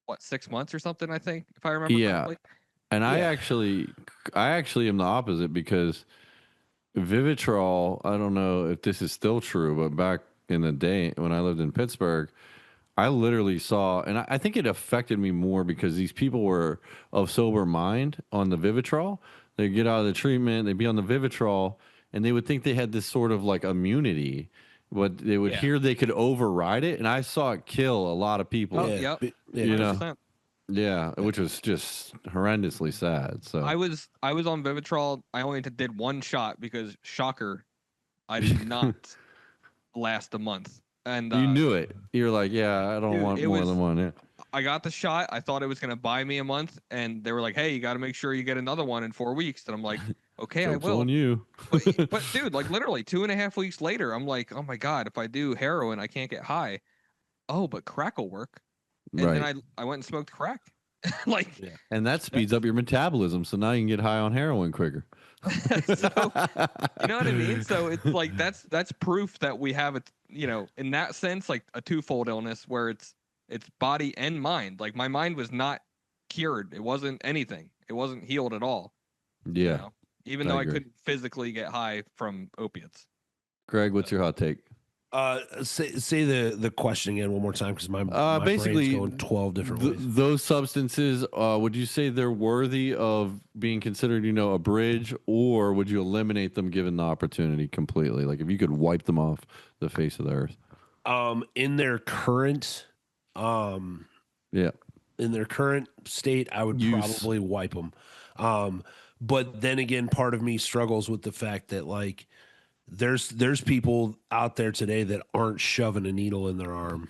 S2: what, 6 months or something, I think, if I remember
S1: Yeah,
S2: correctly.
S1: and
S3: Yeah.
S1: I actually am the opposite, because Vivitrol, I don't know if this is still true, but back in the day when I lived in Pittsburgh, I literally saw, and I think it affected me more because these people were of sober mind on the Vivitrol. They get out of the treatment, they'd be on the Vivitrol, and they would think they had this sort of like immunity, but they would
S2: Yeah.
S1: hear they could override it. And I saw it kill a lot of people,
S2: Oh,
S3: Yeah,
S2: yep.
S3: yeah,
S1: you know?
S2: 100%.
S1: Yeah, which was just horrendously sad. So
S2: I was on Vivitrol. I only did one shot because, shocker, I did not last a month. And
S1: you knew it. You're like, yeah, I don't
S2: dude,
S1: want more than one. Yeah.
S2: I got the shot. I thought it was gonna buy me a month, and they were like, "Hey, you got to make sure you get another one in 4 weeks." And I'm like, "Okay, I
S1: Joke's
S2: will."
S1: on you.
S2: But dude, like literally 2.5 weeks later, I'm like, "Oh my god, if I do heroin, I can't get high." Oh, but crack will work. And then
S1: Right.
S2: I went and smoked crack. Like,
S3: yeah.
S1: And that speeds up your metabolism, so now you can get high on heroin quicker.
S2: so you know what I mean? So it's like that's proof that we have it, in that sense, like a twofold illness where it's body and mind. Like, my mind was not cured. It wasn't anything. It wasn't healed at all. You
S1: Yeah,
S2: know, even
S1: I
S2: though I
S1: agree.
S2: couldn't physically get high from opiates.
S1: Greg, what's your hot take?
S3: Say the question again one more time, because my brain's
S1: Basically,
S3: going 12 different ways.
S1: those substances, would you say they're worthy of being considered, a bridge, or would you eliminate them given the opportunity completely? Like, if you could wipe them off the face of the earth.
S3: In their current
S1: Yeah.
S3: in their current state, I would
S1: Use.
S3: probably wipe them. But then again, part of me struggles with the fact that, like, there's people out there today that aren't shoving a needle in their arm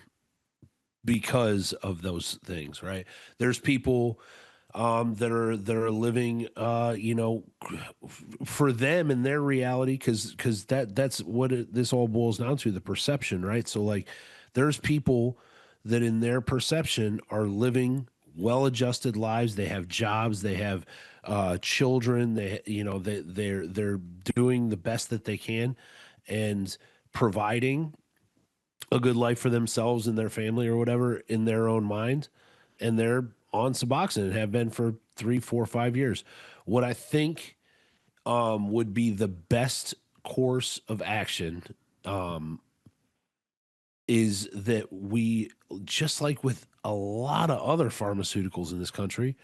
S3: because of those things, right? There's people that are living, for them in their reality, because that's what this all boils down to, the perception, right? So, like, there's people that in their perception are living well-adjusted lives. They have jobs, they have children, they're doing the best that they can and providing a good life for themselves and their family or whatever in their own mind, and they're on Suboxone and have been for 3, 4, 5 years. What I think would be the best course of action is that we, just like with a lot of other pharmaceuticals in this country,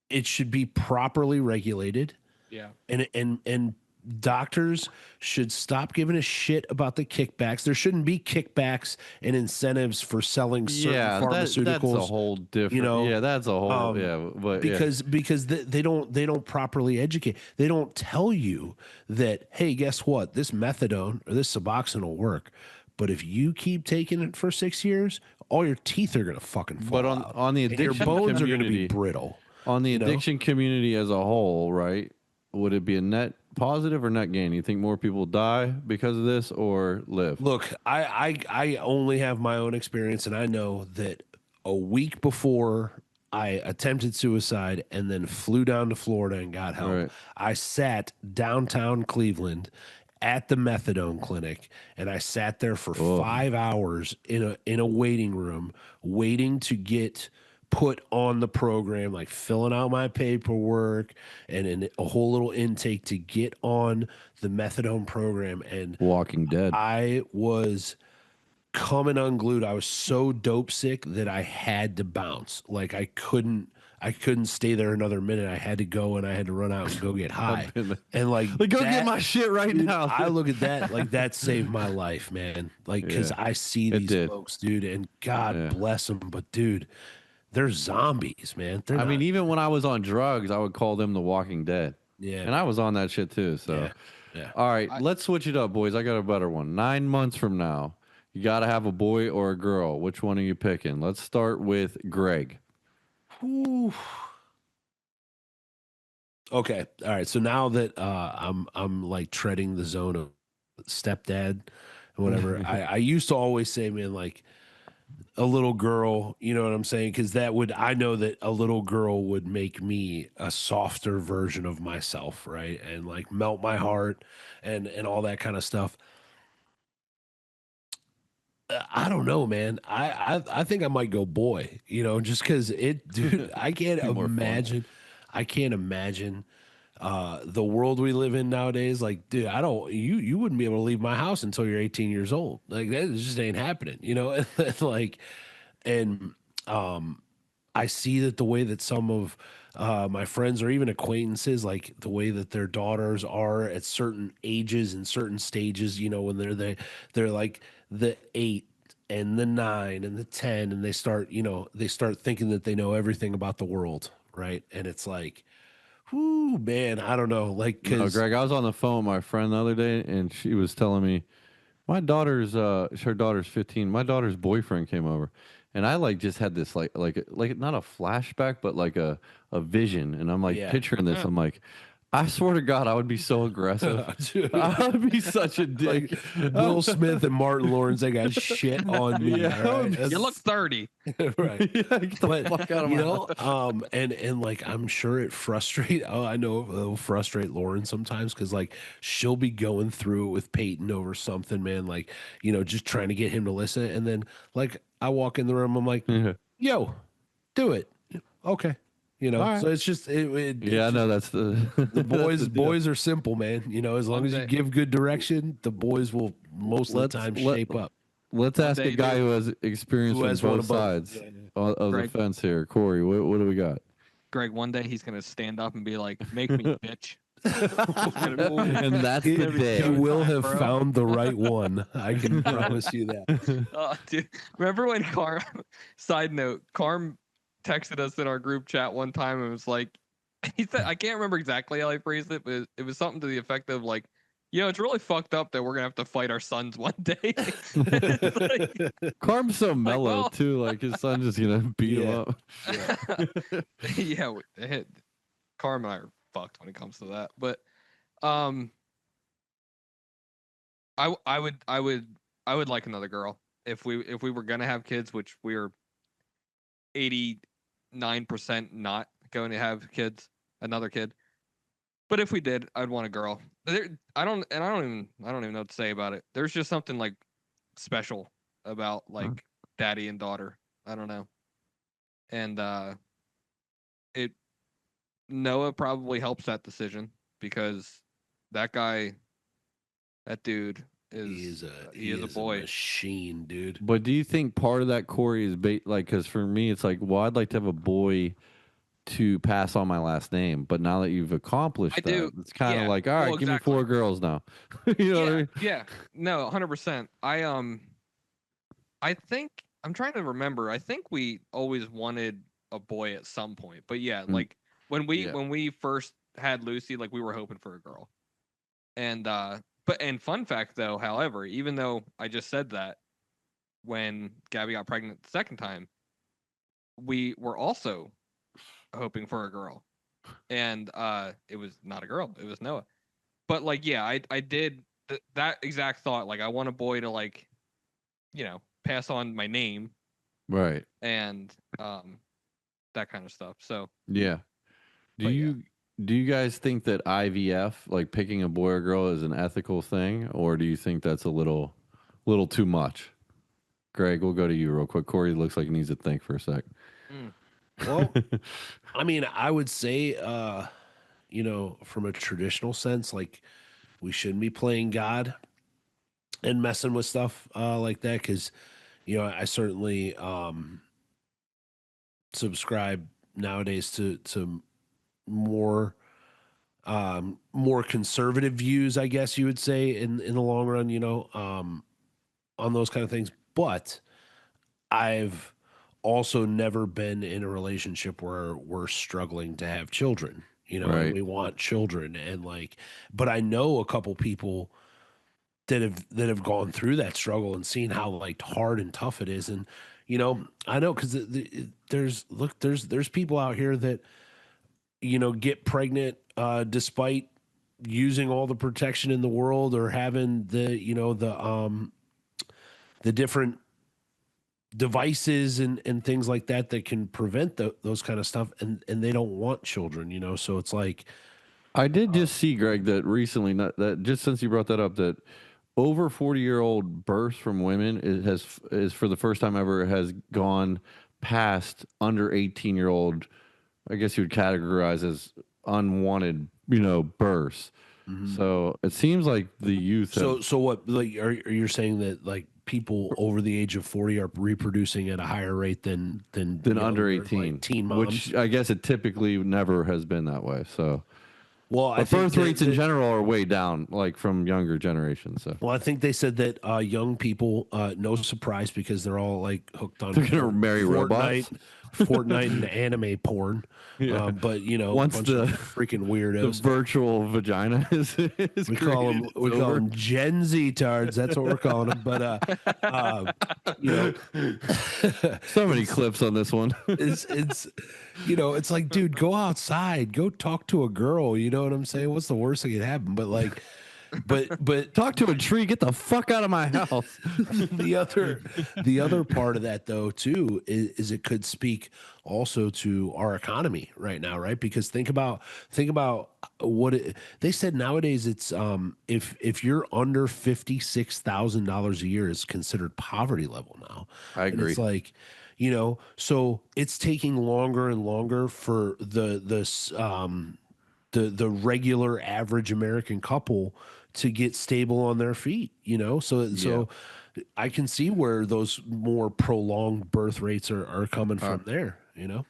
S3: it should be properly regulated
S2: Yeah.
S3: and doctors should stop giving a shit about the kickbacks. There shouldn't be kickbacks and incentives for selling certain
S1: Yeah,
S3: pharmaceuticals.
S1: that's a whole different.
S3: You know,
S1: yeah, that's a whole. Yeah, but
S3: because they don't properly educate. They don't tell you that, hey, guess what? This methadone or this Suboxone will work, but if you keep taking it for 6 years, all your teeth are gonna fucking fall
S1: but
S3: out,
S1: on the
S3: and your
S1: addiction
S3: bones are gonna be
S1: community,
S3: brittle.
S1: on the
S3: You know,
S1: addiction community as a whole, right? Would it be a net positive or net gain? You think more people die because of this or live?
S3: look, I only have my own experience, and I know that a week before I attempted suicide and then flew down to Florida and got help,
S1: Right.
S3: I sat downtown Cleveland at the methadone clinic, and I sat there for
S1: Oh.
S3: 5 hours in a waiting room waiting to get put on the program, like filling out my paperwork and a whole little intake to get on the methadone program. And
S1: Walking Dead.
S3: I was coming unglued. I was so dope sick that I had to bounce. Like I couldn't stay there another minute. I had to go and I had to run out and go get high. And like
S1: Go
S3: that,
S1: get my shit right
S3: dude,
S1: now.
S3: I look at that like that saved my life, man. Like because
S1: Yeah,
S3: I see
S1: it
S3: these
S1: did.
S3: folks, dude, and God
S1: Yeah.
S3: bless them. But dude, they're zombies, man. They're
S1: I
S3: not.
S1: mean, even when I was on drugs, I would call them the Walking Dead.
S3: Yeah.
S1: And I was on that shit too. So,
S3: Yeah. Yeah.
S1: all right,
S2: I-
S1: let's switch it up, boys. I got a better one. 9 months from now, you got to have a boy or a girl. Which one are you picking? Let's start with Greg.
S3: Whew. Okay. All right. So now that I'm like treading the zone of stepdad and whatever, I used to always say, man, like a little girl, you know what I'm saying? Because I know that a little girl would make me a softer version of myself, right? And like melt my heart and all that kind of stuff. I don't know, man. I think I might go boy, you know, just because dude, I can't
S1: Be more fun.
S3: imagine. I can't imagine the world we live in nowadays. Like, dude, you wouldn't be able to leave my house until you're 18 years old. Like that just ain't happening, you know? Like, and I see that the way that some of my friends or even acquaintances, like the way that their daughters are at certain ages and certain stages, you know, when they're like the 8 and the 9 and the 10, and they start thinking that they know everything about the world, right? And it's like, whoo, man, I don't know, like
S1: No,
S3: because
S1: Greg, I was on the phone with my friend the other day, and she was telling me her daughter's 15. My daughter's boyfriend came over, and I like just had this like not a flashback, but like a vision, and I'm like
S3: yeah.
S1: picturing this. I'm like, I swear to God, I would be so aggressive.
S3: Dude,
S1: I would be such a dick.
S3: like Will Smith and Martin Lawrence, they got shit on me.
S1: Yeah,
S3: all right?
S2: You look 30.
S3: right.
S1: Yeah, get the
S3: But
S1: fuck out of
S3: you
S1: my
S3: know,
S1: house.
S3: and like I'm sure it frustrate. Oh, I know it'll frustrate Lauren sometimes because like she'll be going through it with Peyton over something, man. Like just trying to get him to listen, and then like I walk in the room, I'm like,
S1: Yeah.
S3: "Yo, do it." Okay,
S1: All right.
S3: So it's just
S1: Yeah, I know that's the
S3: the boys.
S1: that's the deal.
S3: Boys are simple, man. As long as you
S2: day-
S3: give good direction, the boys will most of the time shape up.
S1: Let's
S2: One
S1: ask a
S2: day,
S1: guy
S2: dude.
S1: who has experience
S3: Who
S1: from
S3: has one
S1: both
S3: of both.
S1: sides
S3: Yeah,
S1: of the
S2: Greg.
S1: fence here. Corey, what do we got?
S2: Greg, one day he's gonna stand up and be like, "Make me, bitch."
S1: And that's
S3: He,
S1: the
S2: gonna be
S1: day.
S3: he will
S2: Showtime,
S3: have
S2: bro.
S3: found the right one. I can promise you that.
S2: Dude, remember when Carm? Side note: Carm texted us in our group chat one time and was like, he said, I can't remember exactly how he phrased it, but it was something to the effect of like, it's really fucked up that we're gonna have to fight our sons one day. It's like,
S1: Carm's so mellow
S2: well-
S1: too. Like his son just beat him
S3: Yeah.
S1: up.
S2: yeah, Carm and I are fucked when it comes to that. But I would like another girl if we were gonna have kids, which we're 89% not going to have kids, another kid. But if we did, I'd want a girl. I don't even know what to say about it. There's just something like special about like daddy and daughter. I don't know. And Noah probably helps that decision because that dude
S3: He
S2: is
S3: is
S2: a boy.
S3: machine, dude.
S1: But do you think part of that, Corey, is because for me, it's like, well, I'd like to have a boy to pass on my last name, but now that you've accomplished
S2: I
S1: that,
S2: do.
S1: it's kind of
S2: Yeah.
S1: like, all
S2: Well,
S1: right, give me
S2: exactly.
S1: 4 girls now. You know what I mean?
S2: Yeah. No, 100%. I think I'm trying to remember. I think we always wanted a boy at some point. But yeah,
S1: Mm,
S2: like when
S1: yeah.
S2: we first had Lucy, like we were hoping for a girl. And and fun fact though, however, even though I just said that when Gabby got pregnant the second time, we were also hoping for a girl. And it was not a girl, it was Noah. But like yeah, I did that exact thought, like I want a boy to like, pass on my name
S1: Right.
S2: and that kind of stuff. So,
S1: Yeah. Do
S2: but yeah.
S1: you do you guys think that IVF, like picking a boy or girl, is an ethical thing, or do you think that's a little too much? Greg, we'll go to you real quick. Corey looks like he needs to think for a sec.
S2: Mm.
S3: Well, I mean, I would say, from a traditional sense, like we shouldn't be playing God and messing with stuff like that because, I certainly subscribe nowadays to more more conservative views, I guess you would say, in the long run, on those kind of things. But I've also never been in a relationship where we're struggling to have children, and
S1: Right.
S3: we want children and like, but I know a couple people that have gone through that struggle and seen how like hard and tough it is. And, I know because there's people out here that, get pregnant despite using all the protection in the world or having the different devices and things like that can prevent those kind of stuff, and they don't want children, so it's like
S1: I did just see, Greg, that recently, not that just since you brought that up, that over 40-year-old births from women is for the first time ever has gone past under 18-year-old. I guess you would categorize as unwanted, births.
S3: mhm.
S1: So it seems like the youth have
S3: So what, like, are you saying that like people over the age of 40 are reproducing at a higher rate than
S1: been under
S3: younger, like
S1: 18,
S3: teen moms?
S1: which I guess it typically never has been that way. So,
S3: Well, I
S1: but
S3: think
S1: birth rates in
S3: that
S1: general are way down, like from younger generations. So
S3: well, I think they said that young people, no surprise, because they're all like hooked on
S1: they're gonna marry robots.
S3: Fortnite, and anime porn.
S1: Yeah.
S3: But a
S1: Once
S3: bunch of
S1: the
S3: freaking
S1: the
S3: weirdos.
S1: virtual vagina is
S3: We call
S1: created,
S3: them
S1: it's over.
S3: Gen Z tards. That's what we're calling them. But you know,
S1: So many
S3: it's
S1: clips on this one.
S3: it's it's like, dude, go outside, go talk to a girl. You know what I'm saying? What's the worst that could happen? But like, but
S1: Talk to a tree. Get the fuck out of my house.
S3: the other part of that though too is it could speak also to our economy right now, right? Because think about they said nowadays. It's if you're under $56,000 a year is considered poverty level now.
S1: I
S3: And it's
S1: agree.
S3: like, so it's taking longer and longer for the regular average American couple to get stable on their feet, So
S1: Yeah.
S3: I can see where those more prolonged birth rates are coming
S1: All right.
S3: from there.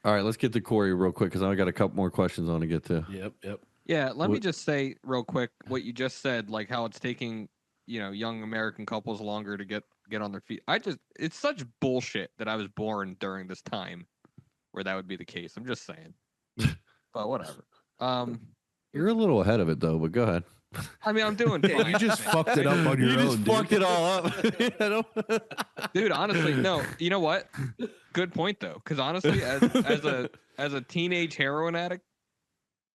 S1: All right. Let's get to Corey real quick because I got a couple more questions I want to get to.
S3: Yep, yep.
S2: Yeah, let me
S1: What?
S2: just say real quick what you just said, like how it's taking, young American couples longer to get on their feet. It's such bullshit that I was born during this time where that would be the case. I'm just saying. But whatever.
S1: You're a little ahead of it though, but go ahead.
S2: I mean, I'm doing
S3: Yeah,
S2: fine.
S3: you just
S2: man.
S3: fucked it up on your
S1: You
S3: own,
S1: just
S3: dude.
S1: fucked it all up. Yeah, I don't-
S2: Dude, honestly, no. You know what? Good point though, because honestly, as a teenage heroin addict,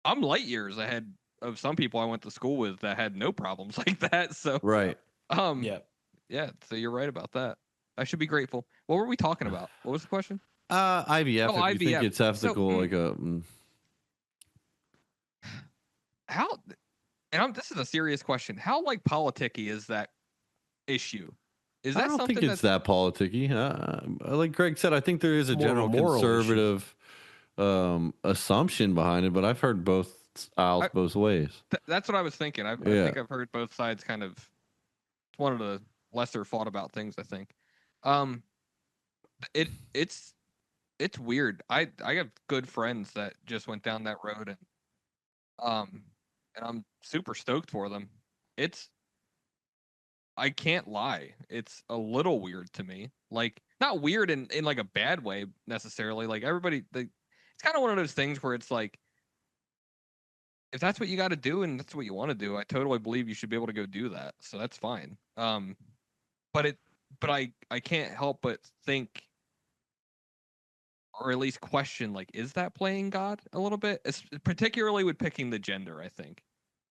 S2: I'm light years ahead of some people I went to school with that had no problems like that. So,
S1: Right.
S3: Yeah.
S2: yeah. So you're right about that. I should be grateful. What were we talking about? What was the question?
S1: IVF.
S2: Oh,
S1: If you think
S2: IVF.
S1: it's
S2: So,
S1: ethical, like
S2: how? This is a serious question. How like politicky is that issue? Is
S1: I
S2: that
S1: don't think
S2: something
S1: it's that politicky. Like Greg said, I think there is a
S3: More of a
S1: general
S3: moral issue.
S1: conservative assumption behind it, but I've heard both aisles both ways.
S2: that's what I was thinking. I think I've heard both sides kind of. It's one of the lesser fought about things, I think. It's it's weird. I have good friends that just went down that road, and I'm super stoked for them. It's I can't lie. It's a little weird to me. Like not weird in like a bad way necessarily. Like it's kind of one of those things where it's like if that's what you got to do and that's what you want to do, I totally believe you should be able to go do that. So that's fine. But I can't help but think or at least question like is that playing God a little bit? Particularly with picking the gender, I think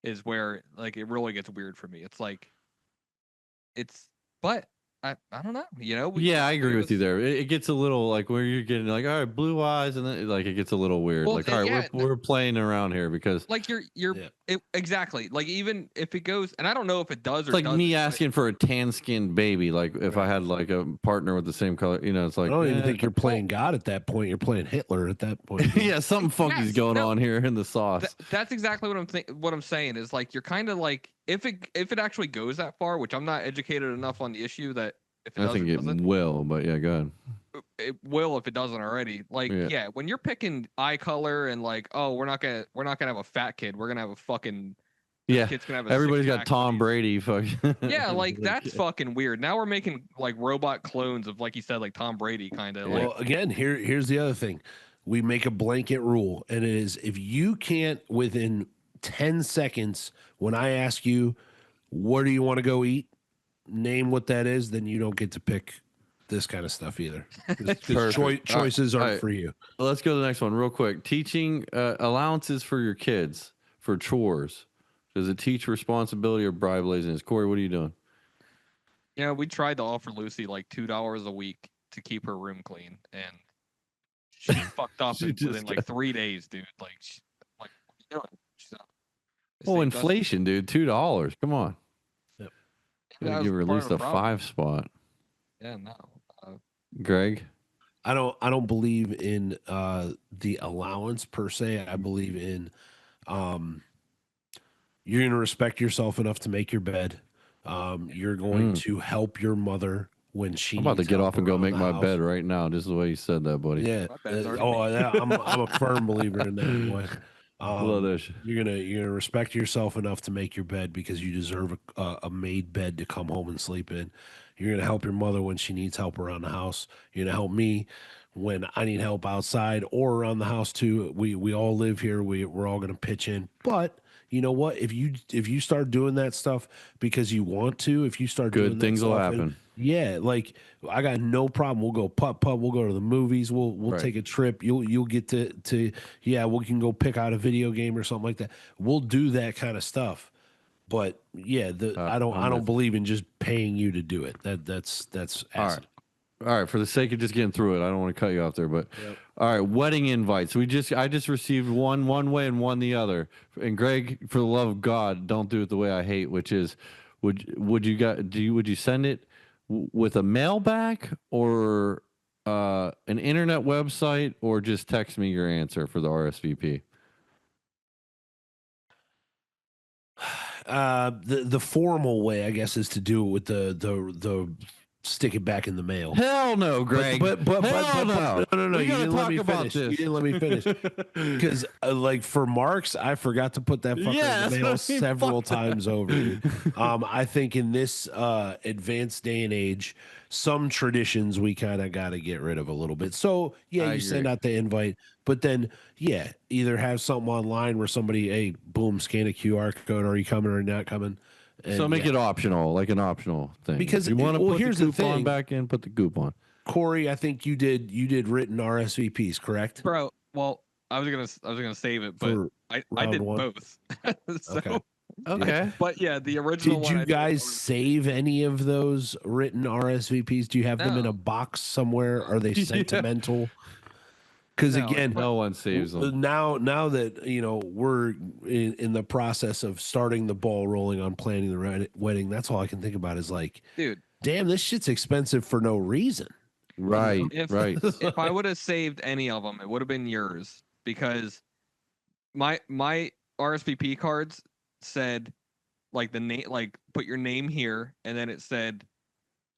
S2: is where like it really gets weird for me. It's like it's but I don't know, you know,
S1: Yeah, I agree with you
S2: was,
S1: there. It gets a little like where you're getting like, all right, blue eyes, and then like it gets a little weird.
S2: well,
S1: Like, all right,
S2: yeah,
S1: we're playing around here because
S2: like you're
S3: Yeah.
S2: exactly like even if it goes, and I don't know if it does
S1: it's
S2: or
S1: like
S2: doesn't.
S1: me
S2: But
S1: asking for a tan skinned baby. Like if I
S3: Right.
S1: had like a partner with the same color, you know, it's
S3: I
S1: like,
S3: don't even think you're
S2: well,
S3: playing God at that point. You're playing Hitler at that point.
S1: yeah, something funky's
S2: yes,
S1: going
S2: no,
S1: on here in the sauce.
S2: that's exactly what I'm saying is like you're kind of like if it actually goes that far, which I'm not educated enough on the issue that if it
S1: I
S2: does or
S1: think it
S2: doesn't,
S1: will, but yeah, go ahead.
S2: it will if it doesn't already. Like
S1: Yeah,
S2: yeah, when you're picking eye color and like oh we're not gonna have a fat kid, we're gonna have a fucking this
S1: yeah.
S2: kid's gonna have a six
S1: Everybody's got
S2: pack when
S1: Tom
S2: he's
S1: Brady. Fuck.
S2: yeah, like that's
S1: Like,
S2: fucking weird. Now we're making like robot clones of like you said, like Tom Brady kind of like
S3: Well, again, here's the other thing. We make a blanket rule, and it is if you can't within 10 seconds when I ask you, where do you want to go eat? Name what that is, then you don't get to pick this kind of stuff either. Because
S1: perfect.
S3: choices
S1: All
S3: aren't
S1: right.
S3: for you.
S1: Let's go to the next one real quick. Teaching allowances for your kids for chores. Does it teach responsibility or bribe laziness? Corey, what are you doing?
S2: yeah, we tried to offer Lucy like $2 a week to keep her room clean, and she fucked up
S1: She just
S2: within like
S1: got,
S2: 3 days, dude. Like, what are you doing? She's like, "They
S1: well,
S2: saved us."
S1: inflation, dude. $2. Come on.
S3: Yep.
S1: Gotta
S2: That was
S1: give her at
S2: part
S1: least
S2: of the
S1: a
S2: problem.
S1: 5 spot.
S2: Yeah, no. Uh,
S1: Greg?
S3: I don't believe in the allowance per se. I believe in um you're going to respect yourself enough to make your bed. You're going
S1: Mm.
S3: to help your mother when she
S1: I'm about to
S3: needs
S1: get
S3: help
S1: off and go
S3: around
S1: make
S3: the
S1: my
S3: house.
S1: bed right now. Just the way you said that, buddy.
S3: Yeah.
S2: my bed's already
S3: Oh,
S2: made.
S3: yeah. I'm a firm believer in that, boy.
S1: Love that shit.
S3: You're gonna respect yourself enough to make your bed because you deserve a made bed to come home and sleep in. You're gonna help your mother when she needs help around the house. You're gonna help me when I need help outside or around the house too. We all live here. We're all gonna pitch in. But you know what? If you start doing that stuff because you want to, if you start doing
S1: Good
S3: that
S1: things will
S3: stuff and
S1: happen.
S3: yeah, like I got no problem. We'll go putt. We'll go to the movies. We'll
S1: Right.
S3: take a trip. You'll get to yeah. We can go pick out a video game or something like that. We'll do that kind of stuff. But yeah, I
S1: I'm
S3: don't
S1: with you.
S3: believe in just paying you to do it. That's
S1: All right.
S3: acid.
S1: All right. For the sake of just getting through it, I don't want to cut you off there, but
S3: Yep.
S1: all right. Wedding invites. I just received one way and one the other. And Greg, for the love of God, don't do it the way I hate, which is, would you send it with a mail back or an internet website or just text me your answer for the RSVP?
S3: The formal way, I guess, is to do it with the stick it back in the mail.
S1: Hell no, Greg. Hell no.
S3: No.
S1: We
S3: You
S1: got to
S3: didn't let
S1: talk
S3: me
S1: about
S3: finish. You
S1: this.
S3: didn't let me finish. Because like for Marks, I forgot to put that fucker
S1: Yeah,
S3: in the
S1: that's
S3: mail
S1: what I mean.
S3: several
S1: Fuck that.
S3: times over, dude. I think in this advanced day and age, some traditions we kind of got to get rid of a little bit. So yeah,
S1: I
S3: you send
S1: agree.
S3: out the invite, but then yeah, either have something online where somebody, hey, boom, scan a QR code. Are you coming or not coming?
S1: So
S3: And
S1: make
S3: yeah,
S1: it optional, like an optional thing.
S3: because
S1: If you want to
S3: well,
S1: put the
S3: here's the
S1: coupon
S3: thing,
S1: back in, put the coupon.
S3: Corey. I think you did written RSVPs, correct?
S2: Bro, well, I was gonna save it, but
S3: For
S2: I
S3: round
S2: did
S3: one.
S2: both. so
S3: Okay. Yeah.
S1: Okay.
S2: but yeah, the original
S3: Did
S2: one
S3: you
S2: I did
S3: guys
S2: was
S3: save any of those written RSVPs? Do you have them in
S2: no,
S3: a box somewhere? Are they
S1: Yeah.
S3: sentimental? Because
S2: no,
S3: again,
S2: but
S1: No one saves them.
S3: now that we're in the process of starting the ball rolling on planning the wedding, that's all I can think about is like,
S2: dude,
S3: damn, this shit's expensive for no reason.
S1: Right.
S2: if
S1: Right.
S2: if I would have saved any of them, it would have been yours because my RSVP cards said like the name, like put your name here, and then it said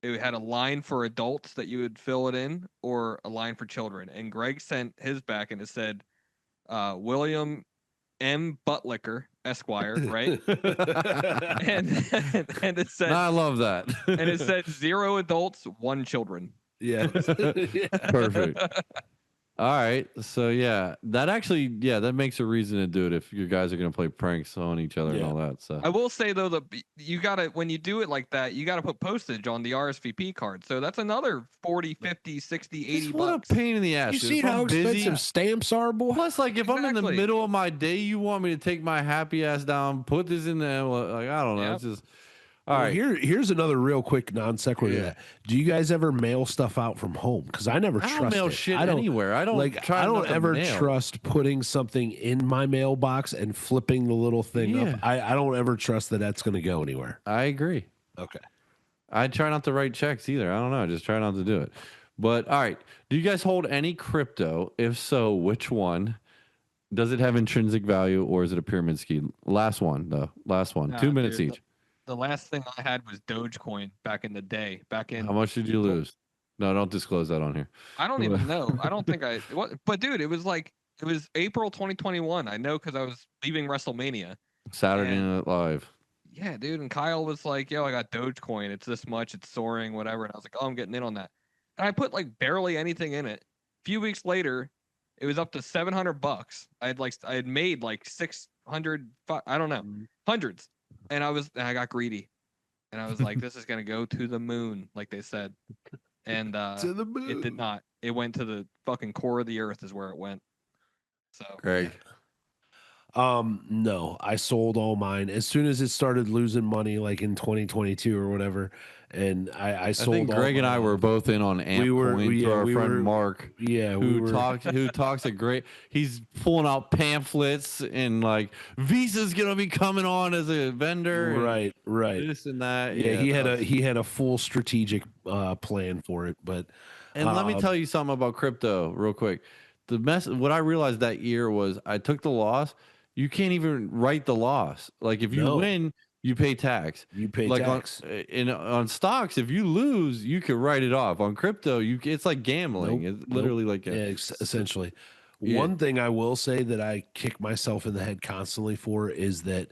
S2: it had a line for adults that you would fill it in, or a line for children. And Greg sent his back, and it said, William M. Buttlicker, Esquire, right? and and it said,
S1: I love that.
S2: and it said 0 adults, 1 children.
S3: Yeah.
S1: Perfect. All right. So yeah, that makes a reason to do it if you guys are gonna play pranks on each other and all that. So
S2: I will say though, you gotta, when you do it like that, you gotta put postage on the RSVP card. So that's another 40, 50, 60, 80
S1: what
S2: bucks.
S1: a pain in the ass.
S3: You
S1: dude.
S3: see
S1: If I'm
S3: how
S1: busy-
S3: expensive stamps are, boy?
S1: Plus, like, if I'm in the
S2: Exactly.
S1: middle of my day, you want me to take my happy ass down, put this in there, like, I don't know.
S2: Yep.
S1: It's just all
S3: Well,
S1: right.
S3: here's another real quick non sequitur.
S1: Yeah.
S3: To that. Do you guys ever mail stuff out from home? Because I never
S1: I
S3: trust
S1: don't mail
S3: it.
S1: shit
S3: I don't
S1: anywhere. I don't
S3: like.
S1: try
S3: I
S1: not
S3: don't
S1: to
S3: ever
S1: mail.
S3: trust putting something in my mailbox and flipping the little thing up. I don't ever trust that that's going to go anywhere.
S1: I agree.
S3: Okay.
S1: I try not to write checks either. I don't know. I just try not to do it. But all right. Do you guys hold any crypto? If so, which one? Does it have intrinsic value or is it a pyramid scheme? Last one, though. Last one.
S2: Nah,
S1: 2 minutes
S2: dude,
S1: each.
S2: The last thing I had was Dogecoin back in the day.
S1: How much did you lose? No, don't disclose that on here.
S2: I don't even know. I don't think but dude, it was April 2021. I know because I was leaving WrestleMania.
S1: Saturday
S2: And-
S1: Night Live.
S2: Yeah, dude. And Kyle was like, yo, I got Dogecoin. It's this much. It's soaring, whatever. And I was like, oh, I'm getting in on that. And I put like barely anything in it. A few weeks later, it was up to $700. I had made like 600, I don't know, hundreds. And I got greedy. And I was like, this is going to go to the moon, like they said. And
S3: To the moon.
S2: it did not. It went to the fucking core of the earth is where it went. So
S1: Greg.
S3: No, I sold all mine as soon as it started losing money, like in 2022 or whatever. And I
S1: I
S3: sold.
S1: think
S3: all
S1: Greg and I
S3: mine.
S1: were both in on Amp
S3: We were-
S1: Coin
S3: we-
S1: through
S3: yeah,
S1: our
S3: we
S1: friend
S3: were-
S1: Mark.
S3: Yeah,
S1: Who talks a great. He's pulling out pamphlets and like Visa's gonna be coming on as a vendor, and
S3: right.
S1: this and that.
S3: Yeah,
S1: that
S3: he had a full strategic plan for it, but
S1: And let me tell you something about crypto real quick. What I realized that year was I took the loss. You can't even write the loss. Like if you
S3: No.
S1: win, you pay tax.
S3: you pay
S1: Like
S3: tax.
S1: on stocks, if you lose, you can write it off. On crypto, it's like gambling.
S3: Nope,
S1: It's literally like
S3: essentially.
S1: Yeah.
S3: One thing I will say that I kick myself in the head constantly for is that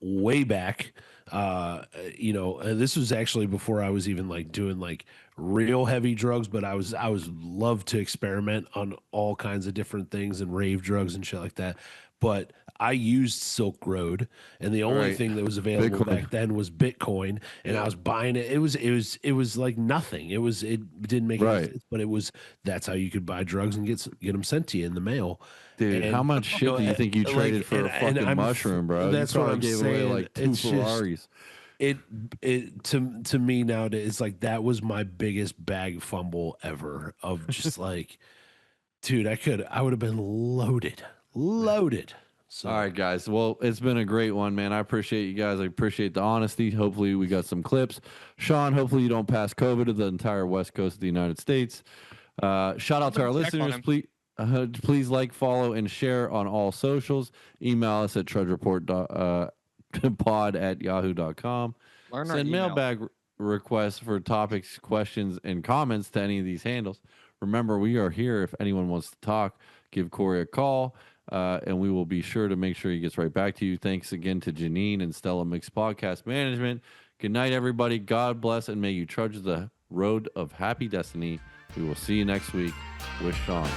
S3: way back, this was actually before I was even like doing like real heavy drugs, but I was loved to experiment on all kinds of different things and rave drugs and shit like that. But I used Silk Road, and the only
S1: Right.
S3: thing that was available
S1: Bitcoin.
S3: back then was Bitcoin, and I was buying it. It was like nothing. It didn't make
S1: Right.
S3: any sense, but that's how you could buy drugs and get them sent to you in the mail.
S1: Dude,
S3: And,
S1: how much shit do you think you
S3: like,
S1: traded for a
S3: and
S1: fucking
S3: I'm-
S1: mushroom, bro?
S3: that's
S1: you
S3: what
S1: probably
S3: I'm
S1: gave
S3: saying.
S1: away like 2
S3: It's just-
S1: Ferraris.
S3: It to me nowadays, it's like that was my biggest bag fumble ever of just like, dude, I would have been loaded. So,
S1: All right, guys. Well, it's been a great one, man. I appreciate you guys. I appreciate the honesty. Hopefully, we got some clips. Shawn, hopefully you don't pass COVID to the entire West Coast of the United States. Shout out to our
S2: Check on
S1: listeners.
S2: him.
S1: Please like, follow, and share on all socials. Email us at trudgereport.pod@yahoo.com.
S2: learn our
S1: Send
S2: email.
S1: mailbag requests for topics, questions, and comments to any of these handles. Remember, we are here if anyone wants to talk. Give Corey a call, and we will be sure to make sure he gets right back to you. Thanks again to Janine and Stella Mix Podcast Management. Good night, everybody. God bless, and may you trudge the road of happy destiny. We will see you next week with Shawn.